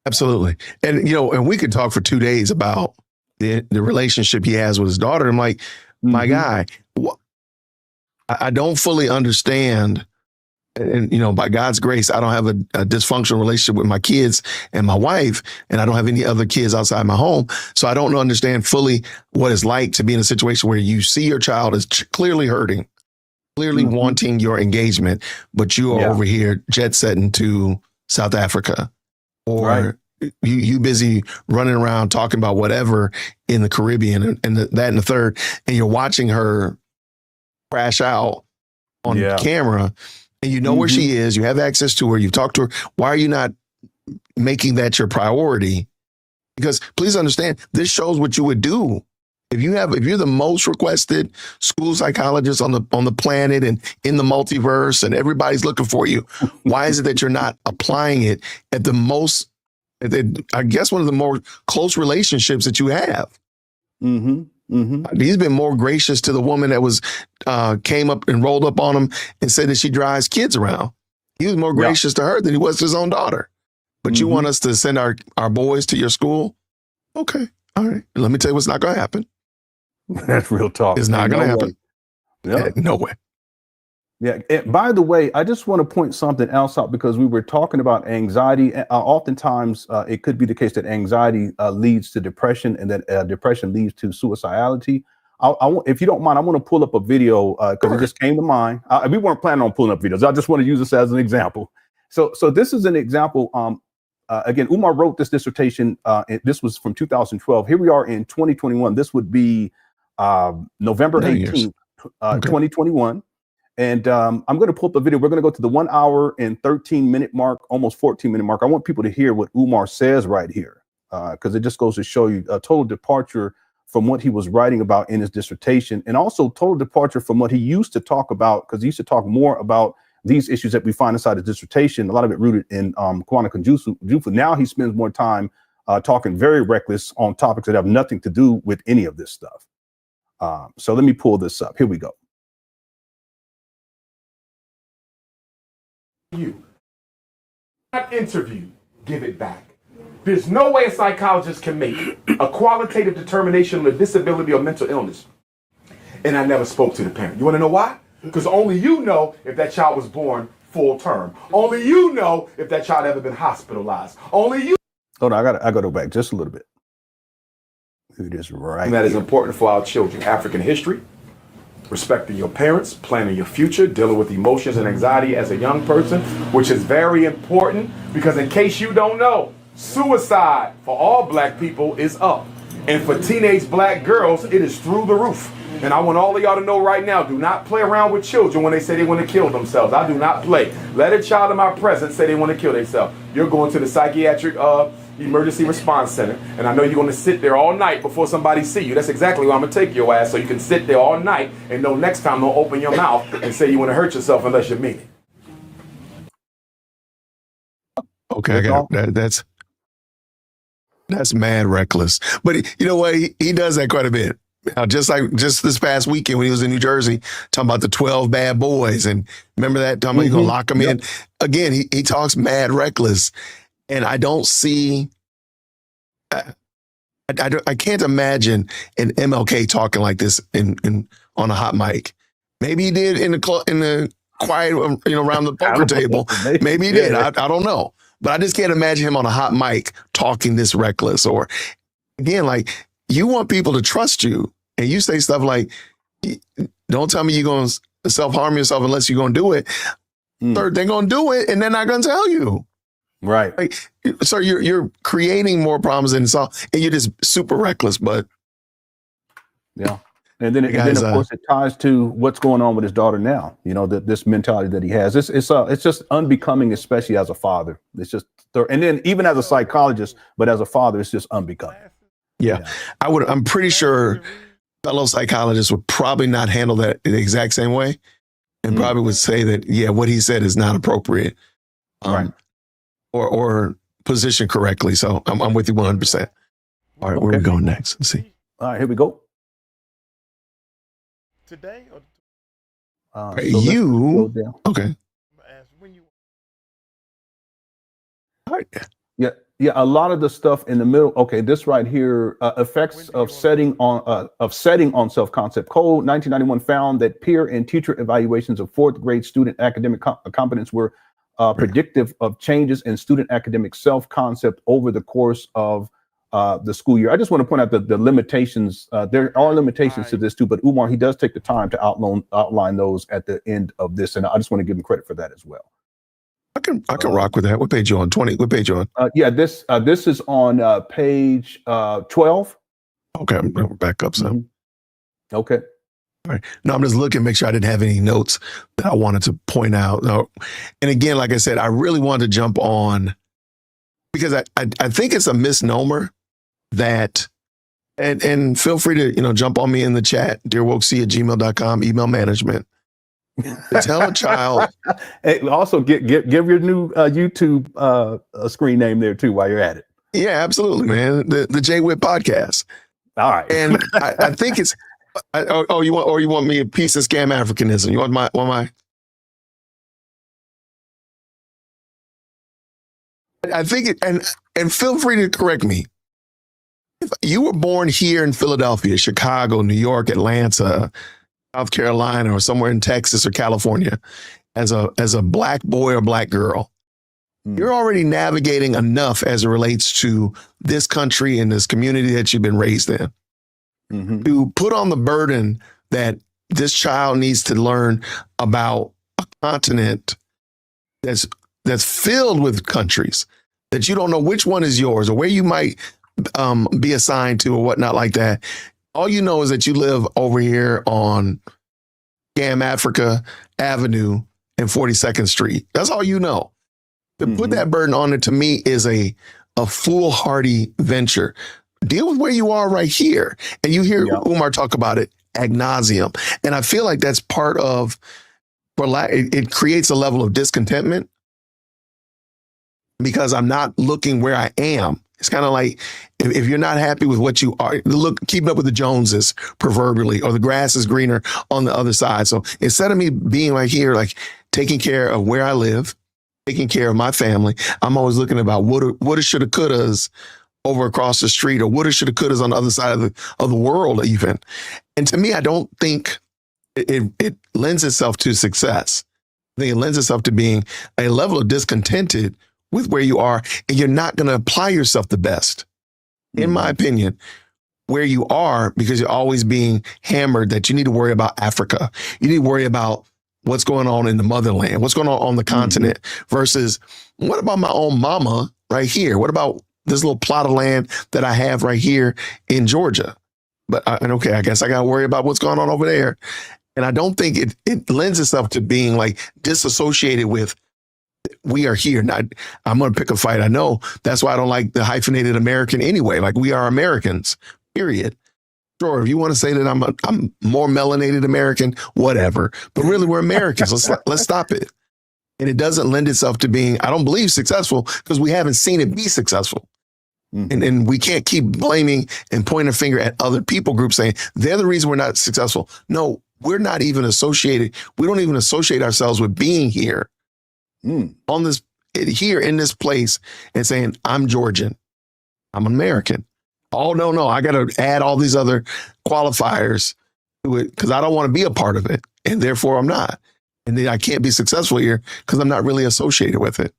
Absolutely. And, and we could talk for 2 days about the relationship he has with his daughter. I'm like, my guy, I don't fully understand. And, by God's grace, I don't have a dysfunctional relationship with my kids and my wife, and I don't have any other kids outside my home. So I don't understand fully what it's like to be in a situation where you see your child is clearly hurting, clearly wanting your engagement, but you are over here jet setting to South Africa, or you busy running around talking about whatever in the Caribbean and that and the third, and you're watching her crash out on camera. And you know where she is, you have access to her, you've talked to her. Why are you not making that your priority? Because please understand, this shows what you would do. If you're the most requested school psychologist on the planet and in the multiverse and everybody's looking for you, why is it that you're not applying it at I guess one of the more close relationships that you have? He's been more gracious to the woman that came up and rolled up on him and said that she drives kids around. He was more gracious to her than he was to his own daughter. But you want us to send our boys to your school? Okay. All right. Let me tell you what's not going to happen. That's real talk. It's not going to happen. Yeah. No way. Yeah. And by the way, I just want to point something else out because we were talking about anxiety. Oftentimes, it could be the case that anxiety leads to depression and that depression leads to suicidality. If you don't mind, I want to pull up a video because it just came to mind. We weren't planning on pulling up videos. I just want to use this as an example. So this is an example. Again, Umar wrote this dissertation. This was from 2012. Here we are in 2021. This would be November 18th, 2021. And I'm going to pull up the video. We're going to go to the 1 hour and 13-minute mark, almost 14-minute mark. I want people to hear what Umar says right here, because it just goes to show you a total departure from what he was writing about in his dissertation, and also total departure from what he used to talk about, because he used to talk more about these issues that we find inside his dissertation, a lot of it rooted in quantum jufu. Now he spends more time talking very reckless on topics that have nothing to do with any of this stuff. So let me pull this up. Here we go. You not interview, give it back. There's no way a psychologist can make a qualitative determination of a disability or mental illness. And I never spoke to the parent. You want to know why? Because only you know if that child was born full term. Only you know if that child ever been hospitalized. Only you. Hold on, I got to go back just a little bit. It is right. And that is important for our children. African history, respecting your parents, planning your future, dealing with emotions and anxiety as a young person, which is very important because in case you don't know, suicide for all black people is up. And for teenage black girls, it is through the roof. And I want all of y'all to know right now, do not play around with children when they say they want to kill themselves. I do not play. Let a child in my presence say they want to kill themselves. You're going to the psychiatric emergency response center, and I know you're going to sit there all night before somebody see you. That's exactly where I'm going to take your ass, so you can sit there all night and know next time don't open your mouth and say you want to hurt yourself unless you mean it. Okay, I got it. That's mad reckless. But you know what? He does that quite a bit. Just this past weekend when he was in New Jersey, talking about the 12 bad boys. And remember that? Talking about you're going to lock them in. Again, he talks mad reckless. And I don't see, I can't imagine an MLK talking like this on a hot mic. Maybe he did in the quiet, around the poker table. Maybe he did. I don't know. But I just can't imagine him on a hot mic talking this reckless. Or again, like, you want people to trust you, and you say stuff like, don't tell me you're going to self-harm yourself unless you're going to do it. Third, they're going to do it, and they're not going to tell you. Right. Like, so you're creating more problems than solve, and you're just super reckless. But yeah. And then of course, it ties to what's going on with his daughter now. This mentality that he has. It's just unbecoming, especially as a father. It's just, and then even as a psychologist, but as a father, it's just unbecoming. Yeah. I'm pretty sure fellow psychologists would probably not handle that the exact same way, and probably would say that, what he said is not appropriate, right, or positioned correctly. So I'm with you 100%. All right, where are we going next? Let's see. All right, here we go. Today? Okay. All right. Yeah, a lot of the stuff in the middle. Okay, this right here, effects of setting on self-concept. Cole 1991 found that peer and teacher evaluations of fourth grade student academic competence were predictive of changes in student academic self-concept over the course of the school year. I just want to point out the limitations. There are limitations to this too, but Umar, he does take the time to outline those at the end of this, and I just want to give him credit for that as well. I can rock with that. What page you on? 20? What page you on? This is on page 12. Okay, I'm back up some. Okay. All right. No, I'm just looking, make sure I didn't have any notes that I wanted to point out. No. And again, like I said, I really wanted to jump on because I think it's a misnomer that, and feel free to jump on me in the chat, dearwokec@gmail.com, email management. To tell a child. Hey, also give your new YouTube screen name there too while you're at it. Yeah, absolutely, man. The JWhit Podcast. All right. And I think it's you want me a piece of scam Africanism? You want my I think it, and feel free to correct me. If you were born here in Philadelphia, Chicago, New York, Atlanta, South Carolina, or somewhere in Texas or California, as a black boy or black girl, you're already navigating enough as it relates to this country and this community that you've been raised in. To put on the burden that this child needs to learn about a continent that's that's filled with countries that you don't know which one is yours or where you might be assigned to or whatnot like that. All you know is that you live over here on Gam Africa Avenue and 42nd Street. That's all you know. To put that burden on it, to me, is a foolhardy venture. Deal with where you are right here. And you hear Umar talk about it ad nauseum. And I feel like that's part of, it creates a level of discontentment because I'm not looking where I am. It's kind of like if you're not happy with what you are, look, keeping up with the Joneses, proverbially, or the grass is greener on the other side. So instead of me being right here, like taking care of where I live, taking care of my family, I'm always looking about what shoulda, couldas over across the street, or woulda, shoulda, couldas on the other side of the world even. And to me, I don't think it lends itself to success. I think it lends itself to being a level of discontented with where you are, and you're not going to apply yourself the best, in my opinion, where you are, because you're always being hammered that you need to worry about Africa. You need to worry about what's going on in the motherland, what's going on the continent, versus what about my own mama right here? What about this little plot of land that I have right here in Georgia? But I guess I got to worry about what's going on over there. And I don't think it lends itself to being like disassociated with, we are here. Now, I'm going to pick a fight. I know that's why I don't like the hyphenated American anyway. Like, we are Americans, period. Sure, if you want to say that I'm more melanated American, whatever. But really, we're Americans. Let's stop it. And it doesn't lend itself to being, I don't believe, successful, because we haven't seen it be successful. And we can't keep blaming and pointing a finger at other people groups saying they're the reason we're not successful. No, we're not even associated. We don't even associate ourselves with being here on this, here in this place, and saying, I'm Georgian, I'm American. Oh, no, I got to add all these other qualifiers to it because I don't want to be a part of it. And therefore I'm not. And then I can't be successful here because I'm not really associated with it.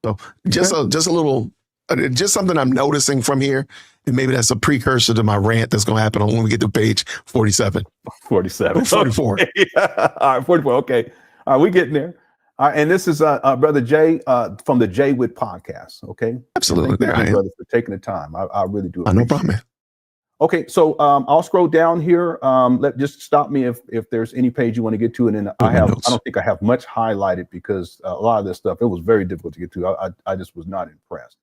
So just a little, just something I'm noticing from here. And maybe that's a precursor to my rant that's going to happen when we get to page 47. 47. 44. Okay. All right, 44. Okay. All right, we're getting there. All right, and this is Brother Jay from the JWhit Podcast. Okay. Absolutely. Thank you, brother, for taking the time. I really do. No problem, man. Okay, so I'll scroll down here. Just stop me if there's any page you want to get to, and then I don't think I have much highlighted because a lot of this stuff, it was very difficult to get to. I just was not impressed.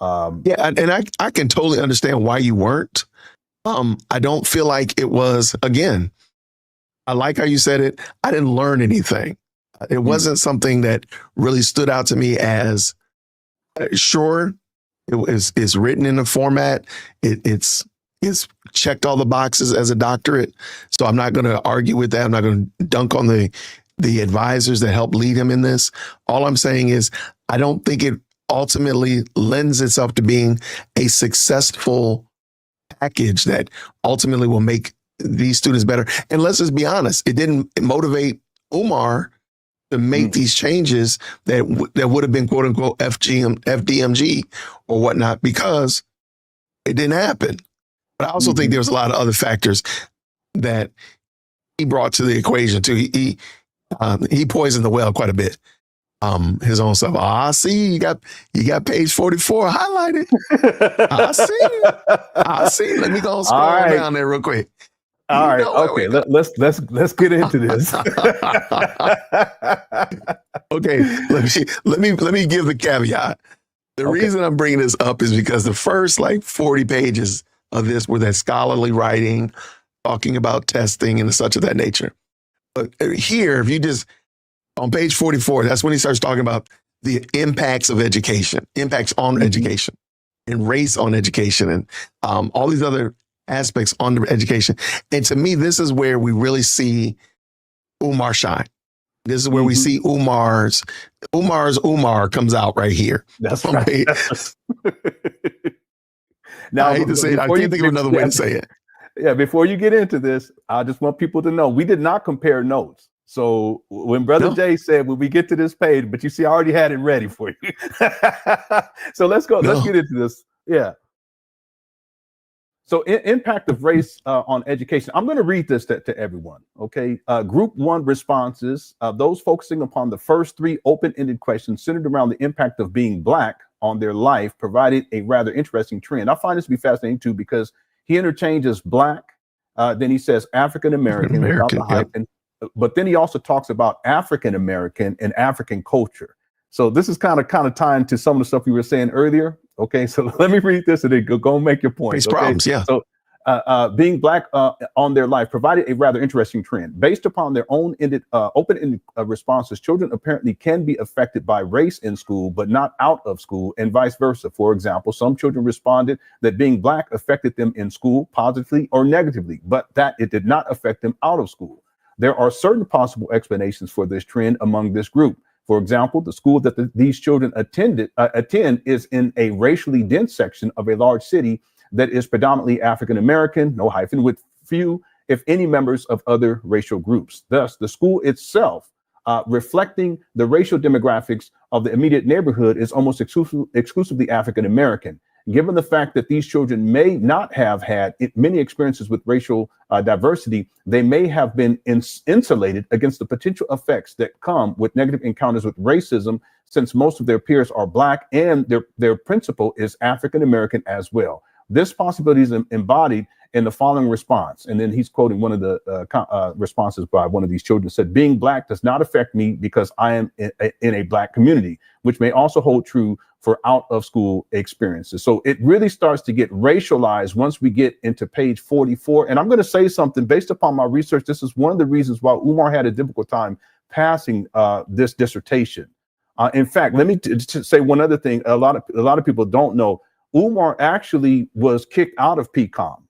And I can totally understand why you weren't. I don't feel like it was, again, I like how you said it. I didn't learn anything. It wasn't something that really stood out to me as sure. It's written in a format. It's checked all the boxes as a doctorate. So I'm not going to argue with that. I'm not going to dunk on the advisors that helped lead him in this. All I'm saying is I don't think it ultimately lends itself to being a successful package that ultimately will make these students better. And let's just be honest, it didn't motivate Umar to make these changes that would have been quote unquote FDMG or whatnot, because it didn't happen. But I also think there was a lot of other factors that he brought to the equation too. He poisoned the well quite a bit. His own stuff. I see you got page 44 highlighted. I see. Let me go scroll down there real quick. All right. Okay. Let's get into this. Okay. Let me give the caveat. The reason I'm bringing this up is because the first 40 pages of this were that scholarly writing, talking about testing and such of that nature. But here, if you just on page 44, that's when he starts talking about the impacts of education, impacts on education, and race on education, and all these other aspects on education. And to me, this is where we really see Umar shine. This is where we see Umar's Umar comes out right here. That's right. Now, I hate to say it. I can't think of another way to say it. Yeah, before you get into this, I just want people to know we did not compare notes. So when Brother Jay said, when we get to this page, but you see, I already had it ready for you. So let's go. Let's get into this. Yeah. So impact of race on education. I'm going to read this to everyone. Okay. Group 1 responses, those focusing upon the first 3 open-ended questions centered around the impact of being Black on their life provided a rather interesting trend. I find this to be fascinating too, because he interchanges Black, then he says African American without the hyphen, but then he also talks about African American and African culture. So this is kind of tying to some of the stuff we were saying earlier. Okay, so let me read this and then go and make your point. These okay? problems, yeah. So being Black on their life provided a rather interesting trend. Based upon their own open-ended responses, children apparently can be affected by race in school, but not out of school, and vice versa. For example, some children responded that being Black affected them in school positively or negatively, but that it did not affect them out of school. There are certain possible explanations for this trend among this group. For example, the school that these children attend is in a racially dense section of a large city that is predominantly African American, no hyphen, with few, if any, members of other racial groups. Thus, the school itself, reflecting the racial demographics of the immediate neighborhood, is almost exclusively African American. Given the fact that these children may not have had many experiences with racial diversity, they may have been insulated against the potential effects that come with negative encounters with racism, since most of their peers are Black and their principal is African American as well. This possibility is embodied in the following response. And then he's quoting one of the responses by one of these children. Said, being Black does not affect me because I am in a Black community, which may also hold true for out of school experiences. So it really starts to get racialized once we get into page 44. And I'm going to say something based upon my research. This is one of the reasons why Umar had a difficult time passing this dissertation. In fact, let me say one other thing. A lot of people don't know. Umar actually was kicked out of PCOM.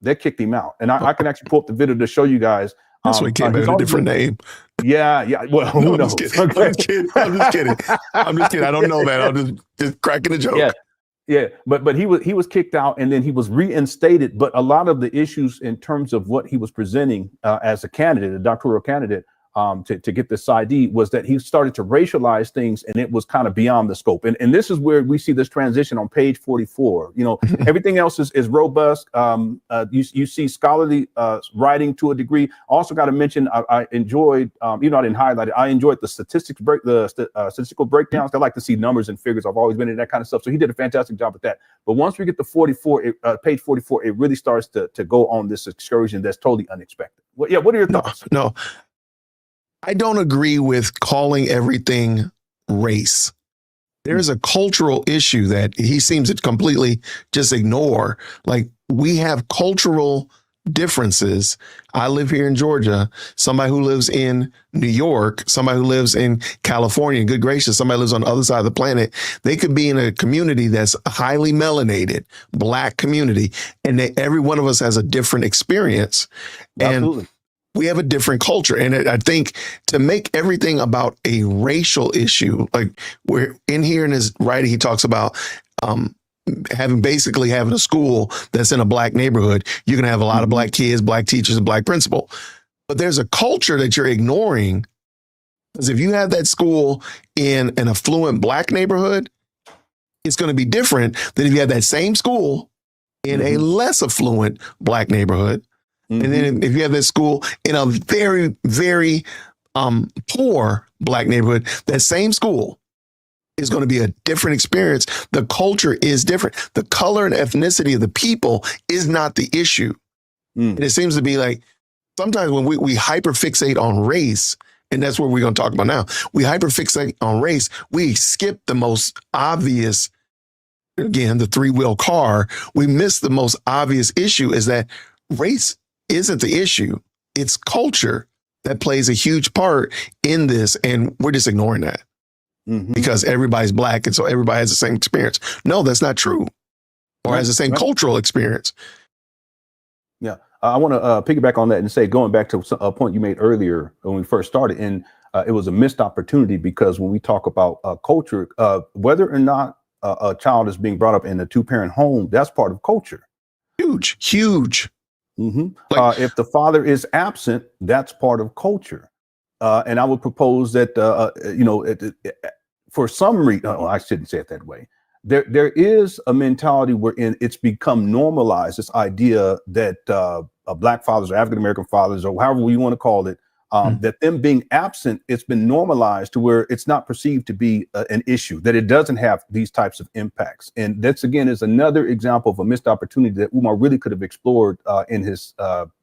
They kicked him out. And I can actually pull up the video to show you guys. That's why he came out a different name. Yeah. Well, who knows? I'm just kidding. I don't know that. I'm just cracking a joke. Yeah. But he was kicked out and then he was reinstated. But a lot of the issues in terms of what he was presenting as a candidate, a doctoral candidate, to get this ID, was that he started to racialize things, and it was kind of beyond the scope. And this is where we see this transition on page 44. You know, everything else is robust. You see scholarly writing to a degree. Also got to mention, I enjoyed, I didn't highlight it. I enjoyed the statistical breakdowns. I like to see numbers and figures. I've always been into that kind of stuff. So he did a fantastic job with that. But once we get to page 44, it really starts to go on this excursion that's totally unexpected. Well, yeah. What are your thoughts? No. I don't agree with calling everything race. There's a cultural issue that he seems to completely just ignore. Like, we have cultural differences. I live here in Georgia. Somebody who lives in New York, somebody who lives in California, good gracious, somebody lives on the other side of the planet. They could be in a community that's highly melanated, Black community, and every one of us has a different experience. Absolutely. And we have a different culture. And I think to make everything about a racial issue, like we're in here in his writing, he talks about having a school that's in a Black neighborhood. You're going to have a lot of Black kids, Black teachers, and Black principal. But there's a culture that you're ignoring, because if you have that school in an affluent Black neighborhood, it's going to be different than if you have that same school in a less affluent Black neighborhood. And then if you have that school in a very, very poor Black neighborhood, that same school is going to be a different experience. The culture is different. The color and ethnicity of the people is not the issue. And it seems to be like sometimes when we hyperfixate on race, and that's what we're going to talk about now, we hyperfixate on race, we skip the most obvious, again, the three-wheel car. We miss the most obvious issue, is that race isn't the issue. It's culture that plays a huge part in this. And we're just ignoring that because everybody's Black. And so everybody has the same experience. No, that's not true. Or has the same cultural experience. Yeah. I want to piggyback on that and say, going back to a point you made earlier when we first started, and it was a missed opportunity, because when we talk about culture, whether or not a child is being brought up in a 2-parent home, that's part of culture. Huge. Like, if the father is absent, that's part of culture. And I would propose that, for some reason, I shouldn't say it that way. there is a mentality wherein it's become normalized, this idea that Black fathers or African American fathers, or however you want to call it, that them being absent, it's been normalized to where it's not perceived to be an issue, that it doesn't have these types of impacts. And that's, again, is another example of a missed opportunity that Umar really could have explored in his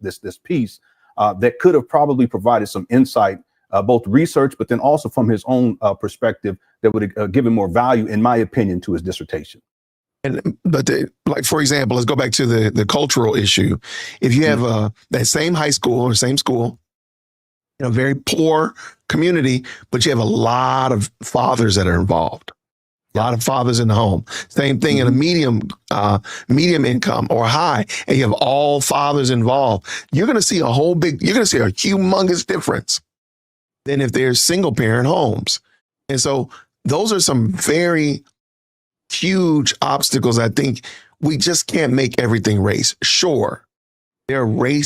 this piece that could have probably provided some insight, both research, but then also from his own perspective that would have given more value, in my opinion, to his dissertation. But like, for example, let's go back to the cultural issue. If you have that same high school or same school, in a very poor community, but you have a lot of fathers that are involved, a lot of fathers in the home. Same thing in a medium income or high, and you have all fathers involved. You're going to see a humongous difference than if they're single parent homes. And so those are some very huge obstacles. I think we just can't make everything race. Sure, there are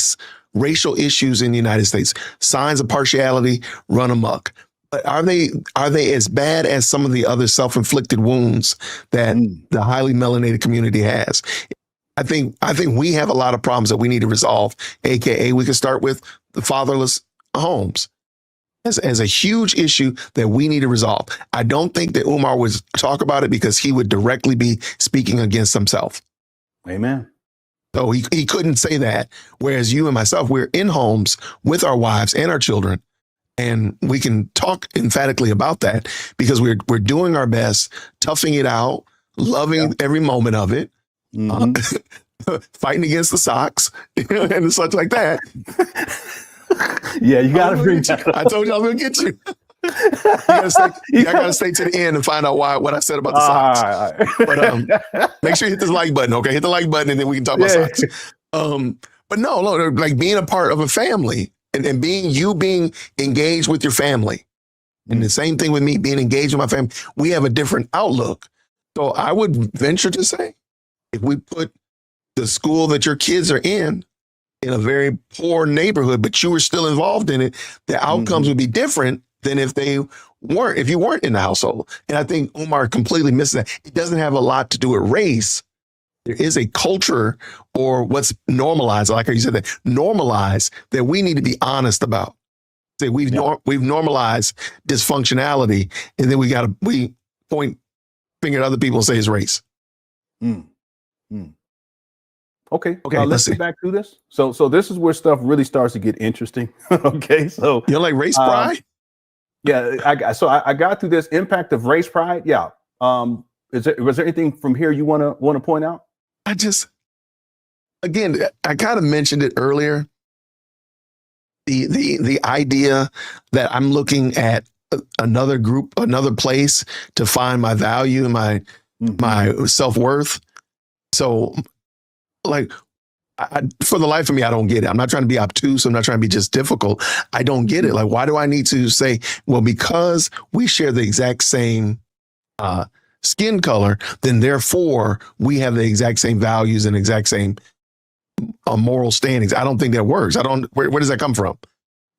racial issues in the United States. Signs of partiality run amok. But are they as bad as some of the other self-inflicted wounds that the highly melanated community has? I think we have a lot of problems that we need to resolve. AKA, we can start with the fatherless homes as a huge issue that we need to resolve. I don't think that Umar would talk about it because he would directly be speaking against himself. Amen. So he couldn't say that. Whereas you and myself, we're in homes with our wives and our children. And we can talk emphatically about that because we're doing our best, toughing it out, loving every moment of it, fighting against the socks and such like that. Yeah, you got to bring that up. I told you I was going to get you. I got to stay to the end and find out what I said about the socks. But make sure you hit this like button, okay? Hit the like button and then we can talk about socks. But no, like being a part of a family and being engaged with your family. And the same thing with me being engaged with my family. We have a different outlook. So I would venture to say, if we put the school that your kids are in a very poor neighborhood, but you were still involved in it, the outcomes would be different than if you weren't in the household. And I think Umar completely misses that. It doesn't have a lot to do with race. There is a culture or what's normalized, like you said, that normalized that we need to be honest about. Say we've normalized dysfunctionality, and then we point finger at other people and say it's race. Okay, let's get back to this. So this is where stuff really starts to get interesting. Okay, so you're like race pride. Yeah, I got through this impact of race pride. Yeah. Was there anything from here you want to point out? I kind of mentioned it earlier. The idea that I'm looking at another group, another place to find my value and my self-worth. So, like, for the life of me, I don't get it. I'm not trying to be obtuse. I'm not trying to be just difficult. I don't get it. Like, why do I need to say, well, because we share the exact same skin color, then therefore we have the exact same values and exact same moral standings. I don't think that works. Where does that come from?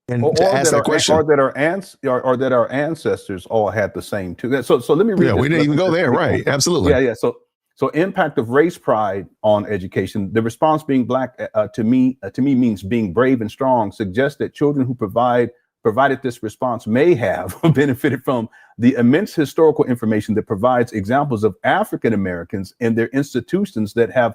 And to ask that question, or that our ancestors all had the same too. So let me read. Yeah, we didn't even go there, right? Absolutely. Yeah. So impact of race pride on education. The response being Black to me means being brave and strong. Suggests that children who provided this response may have benefited from the immense historical information that provides examples of African Americans and their institutions that have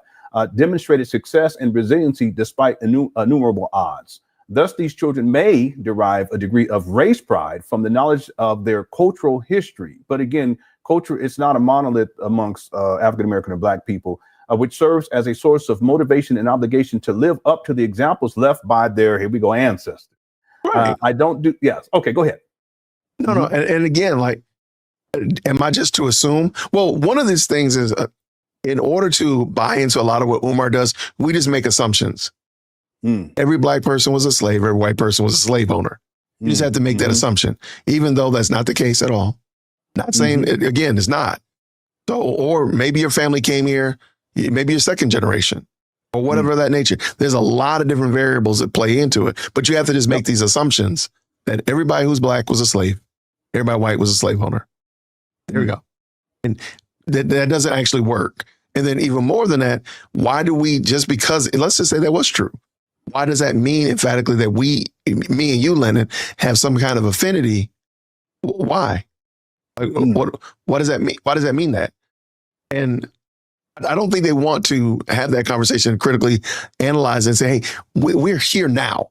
demonstrated success and resiliency despite innumerable odds. Thus, these children may derive a degree of race pride from the knowledge of their cultural history. But again, culture is not a monolith amongst African American or Black people, which serves as a source of motivation and obligation to live up to the examples left by their, here we go, ancestors. Right. Yes. Okay, go ahead. No. And again, like, am I just to assume? Well, one of these things is in order to buy into a lot of what Umar does, we just make assumptions. Every Black person was a slave. Every white person was a slave owner. You just have to make that assumption, even though that's not the case at all. Not saying, again, it's not. So, or maybe your family came here, maybe you're second generation or whatever of that nature. There's a lot of different variables that play into it, but you have to just make these assumptions that everybody who's Black was a slave. Everybody white was a slave owner. There we go. And that doesn't actually work. And then even more than that, why do we, just because, let's just say that was true, why does that mean emphatically that me and you, Lennon, have some kind of affinity? Why? Like, what does that mean? Why does that mean that? And I don't think they want to have that conversation, critically analyze and say, hey, we're here now.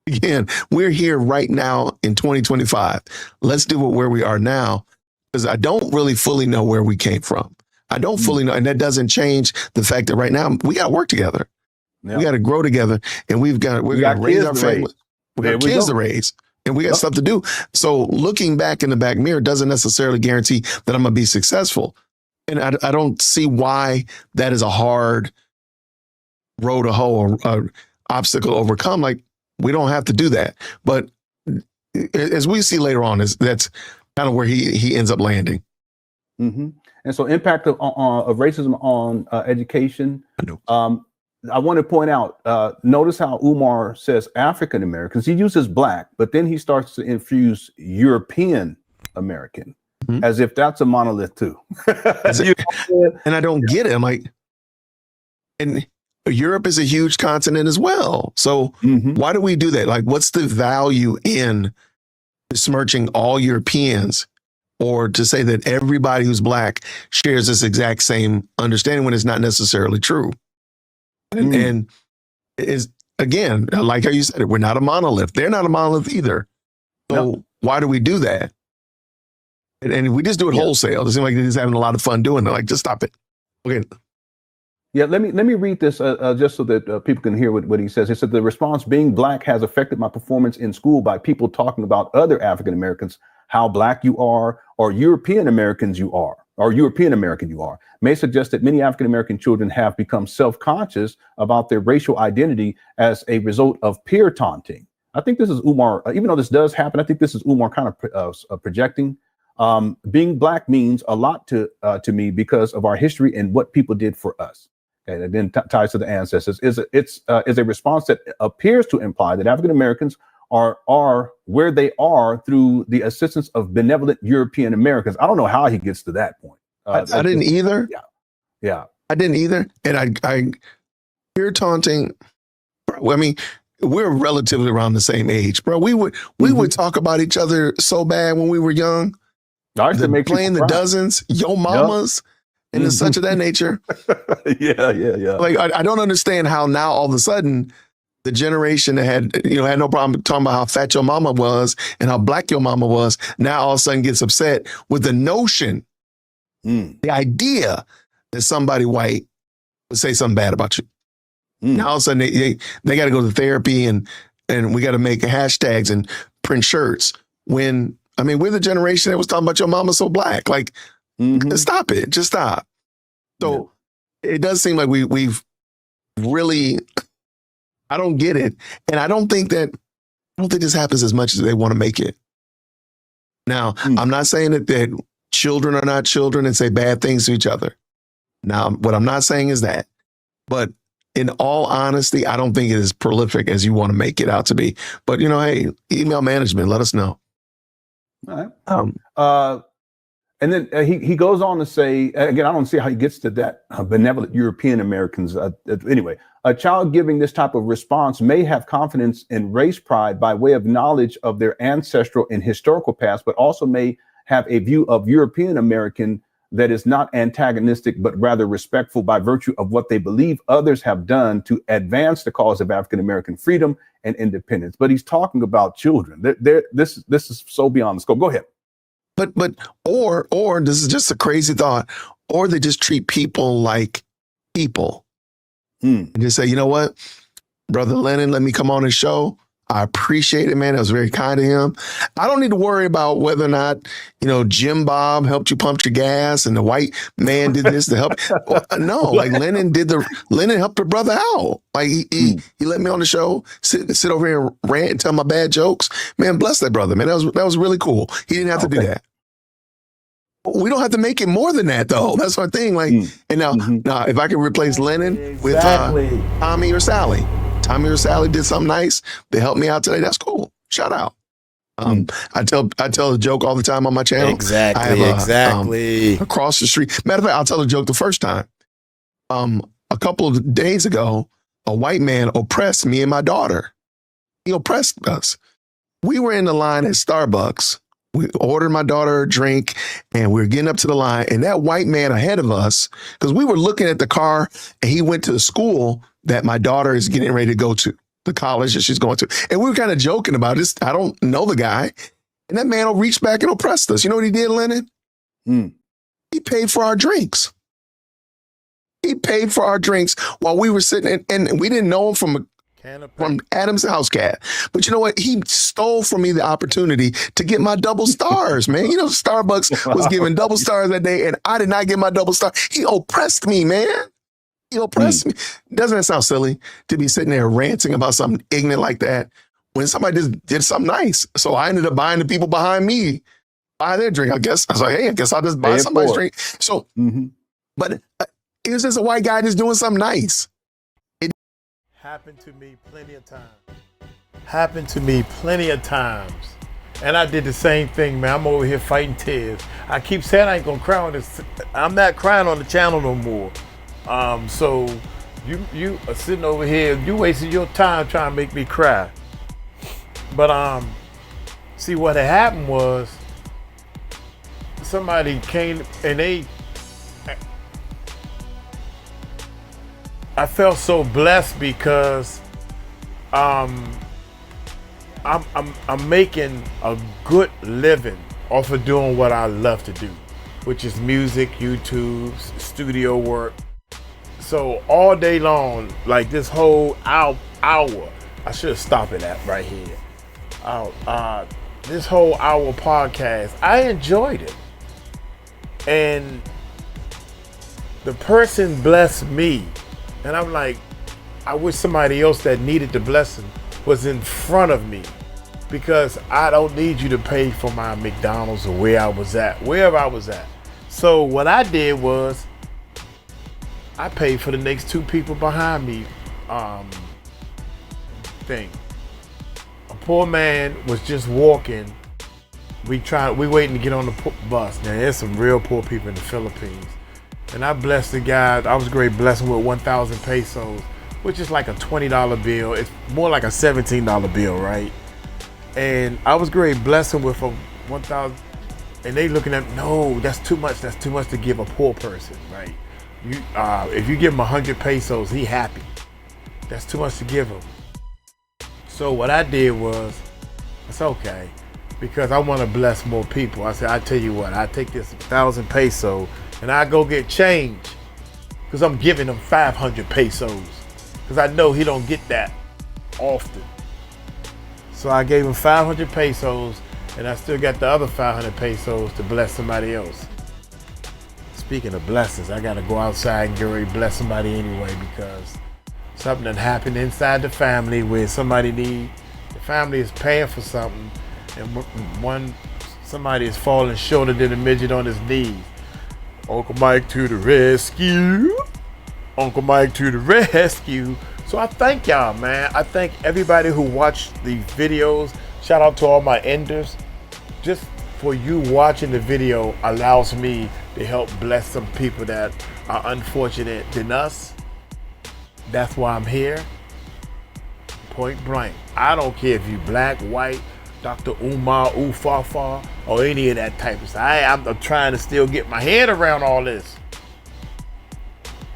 Again, we're here right now in 2025. Let's do it where we are now, because I don't really fully know where we came from. I don't fully know. And that doesn't change the fact that right now we got to work together. Yeah. We got to grow together, and we're going to raise our family. We got kids to raise, and we got stuff to do. So looking back in the back mirror doesn't necessarily guarantee that I'm going to be successful. And I don't see why that is a hard road to hoe or obstacle to overcome. Like, we don't have to do that. But as we see later on, that's kind of where he ends up landing. Mm-hmm. And so impact of racism on education. I want to point out, notice how Umar says African Americans. He uses black, but then he starts to infuse European American, as if that's a monolith too. And I don't get it. I'm like, and Europe is a huge continent as well. So why do we do that? Like, what's the value in besmirching all Europeans, or to say that everybody who's black shares this exact same understanding when it's not necessarily true? And is, again, like how you said it, we're not a monolith. They're not a monolith either. So why do we do that? And we just do it wholesale. It seems like they're just having a lot of fun doing it. Like, just stop it. Okay. Yeah, let me read this just so that people can hear what he says. He said, the response, being black has affected my performance in school by people talking about other African Americans, how black you are, or European Americans you are, or European American you are, may suggest that many African American children have become self-conscious about their racial identity as a result of peer taunting. I think this is Umar, even though this does happen, I think this is Umar kind of projecting. Being black means a lot to me because of our history and what people did for us. Okay, and then ties to the ancestors. It's a response that appears to imply that African Americans are where they are through the assistance of benevolent European Americans. I don't know how he gets to that point. I didn't either. Yeah, I didn't either. And I peer taunting. I mean, we're relatively around the same age, bro. We would talk about each other so bad when we were young. Playing the dozens, yo mamas. And it's such of that nature. Yeah. Like, I don't understand how now all of a sudden the generation that had no problem talking about how fat your mama was and how black your mama was, now all of a sudden gets upset with the notion, the idea that somebody white would say something bad about you. Now all of a sudden they got to go to therapy and we got to make hashtags and print shirts. When, I mean, we're the generation that was talking about your mama so black. Like, stop it. Just stop. So it does seem like we've really, I don't get it. And I don't think this happens as much as they want to make it. Now, I'm not saying that children are not children and say bad things to each other. Now, what I'm not saying is that, but in all honesty, I don't think it is prolific as you want to make it out to be. But, hey, email management, let us know. All right. And then he goes on to say, again, I don't see how he gets to that benevolent European Americans. Anyway, a child giving this type of response may have confidence in race pride by way of knowledge of their ancestral and historical past, but also may have a view of European American that is not antagonistic, but rather respectful by virtue of what they believe others have done to advance the cause of African American freedom and independence. But he's talking about children. This is so beyond the scope. Go ahead. But or this is just a crazy thought, or they just treat people like people and just say, you know what, Brother Lennon, let me come on his show. I appreciate it, man. It was very kind of him. I don't need to worry about whether or not, Jim Bob helped you pump your gas and the white man did this to help. No, like Lennon helped her brother out. Like he let me on the show, sit over here and rant and tell my bad jokes. Man, bless that brother, man. That was really cool. He didn't have to do that. We don't have to make it more than that, though. That's my thing. Like, and now, if I can replace Lennon with Tommy or Sally. Tommy or Sally did something nice. They helped me out today. That's cool. Shout out. I tell a joke all the time on my channel. Exactly. Across the street. Matter of fact, I'll tell a joke the first time. A couple of days ago, a white man oppressed me and my daughter. He oppressed us. We were in the line at Starbucks. We ordered my daughter a drink, and we were getting up to the line, and that white man ahead of us, because we were looking at the car, and he went to the school that my daughter is getting ready to go to, the college that she's going to. And we were kind of joking about this. I don't know the guy. And that man reached back and oppressed us. You know what he did, Lennon? He paid for our drinks. He paid for our drinks while we were sitting, and we didn't know him from Adam's House Cat. But you know what? He stole from me the opportunity to get my double stars, man. You know, Starbucks was giving double stars that day, and I did not get my double star. He oppressed me, man. He oppressed me. Doesn't that sound silly to be sitting there ranting about something ignorant like that when somebody just did something nice? So I ended up buying the people behind me buy their drink. I guess I was like, hey, I guess I'll just buy somebody's drink. So, but it was just a white guy just doing something nice. Happened to me plenty of times. And I did the same thing, man. I'm over here fighting tears. I keep saying I ain't gonna cry on this. I'm not crying on the channel no more. So you are sitting over here, you wasted your time trying to make me cry. But see what had happened was somebody came and I felt so blessed because I'm making a good living off of doing what I love to do, which is music, YouTube, studio work. So all day long, like this whole hour, I should have stopped it at right here. This whole hour podcast, I enjoyed it. And the person blessed me. And I'm like, I wish somebody else that needed the blessing was in front of me, because I don't need you to pay for my McDonald's or wherever I was at. So what I did was I paid for the next two people behind me thing. A poor man was just walking. We waiting to get on the bus. Now there's some real poor people in the Philippines. And I blessed the guy. I was great blessing with 1,000 pesos, which is like a $20 bill. It's more like a $17 bill, right? And I was great blessing with a 1,000. And they looking at, no, that's too much. That's too much to give a poor person, right? If you give him 100 pesos, he happy. That's too much to give him. So what I did was, it's okay, because I want to bless more people. I said, I tell you what, I take this 1,000 peso and I go get change, because I'm giving him 500 pesos, because I know he don't get that often. So I gave him 500 pesos, and I still got the other 500 pesos to bless somebody else. Speaking of blessings, I gotta go outside and get ready to bless somebody anyway, because something that happened inside the family where the family is paying for something, and somebody is falling shorter than a midget on his knees. Uncle Mike to the rescue. Uncle Mike to the rescue. So I thank y'all, man. I thank everybody who watched these videos. Shout out to all my enders. Just for you watching the video allows me to help bless some people that are unfortunate than us. That's why I'm here. Point blank. I don't care if you black, white, Dr. Umar Ufafa, or any of that type of stuff. I'm trying to still get my head around all this.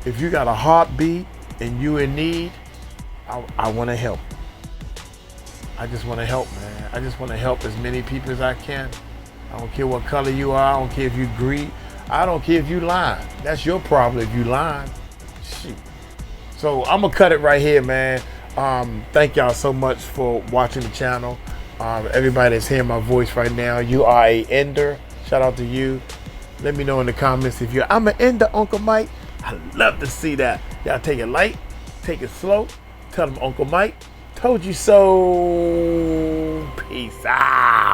If you got a heartbeat and you in need, I want to help. I just want to help, man. I just want to help as many people as I can. I don't care what color you are. I don't care if you greed. I don't care if you lying. That's your problem if you lying. Shoot. So I'm going to cut it right here, man. Thank y'all so much for watching the channel. Everybody that's hearing my voice right now, you are a ender. Shout out to you. Let me know in the comments if I'm an ender, Uncle Mike. I love to see that. Y'all take it light, take it slow. Tell them Uncle Mike told you so. Peace out.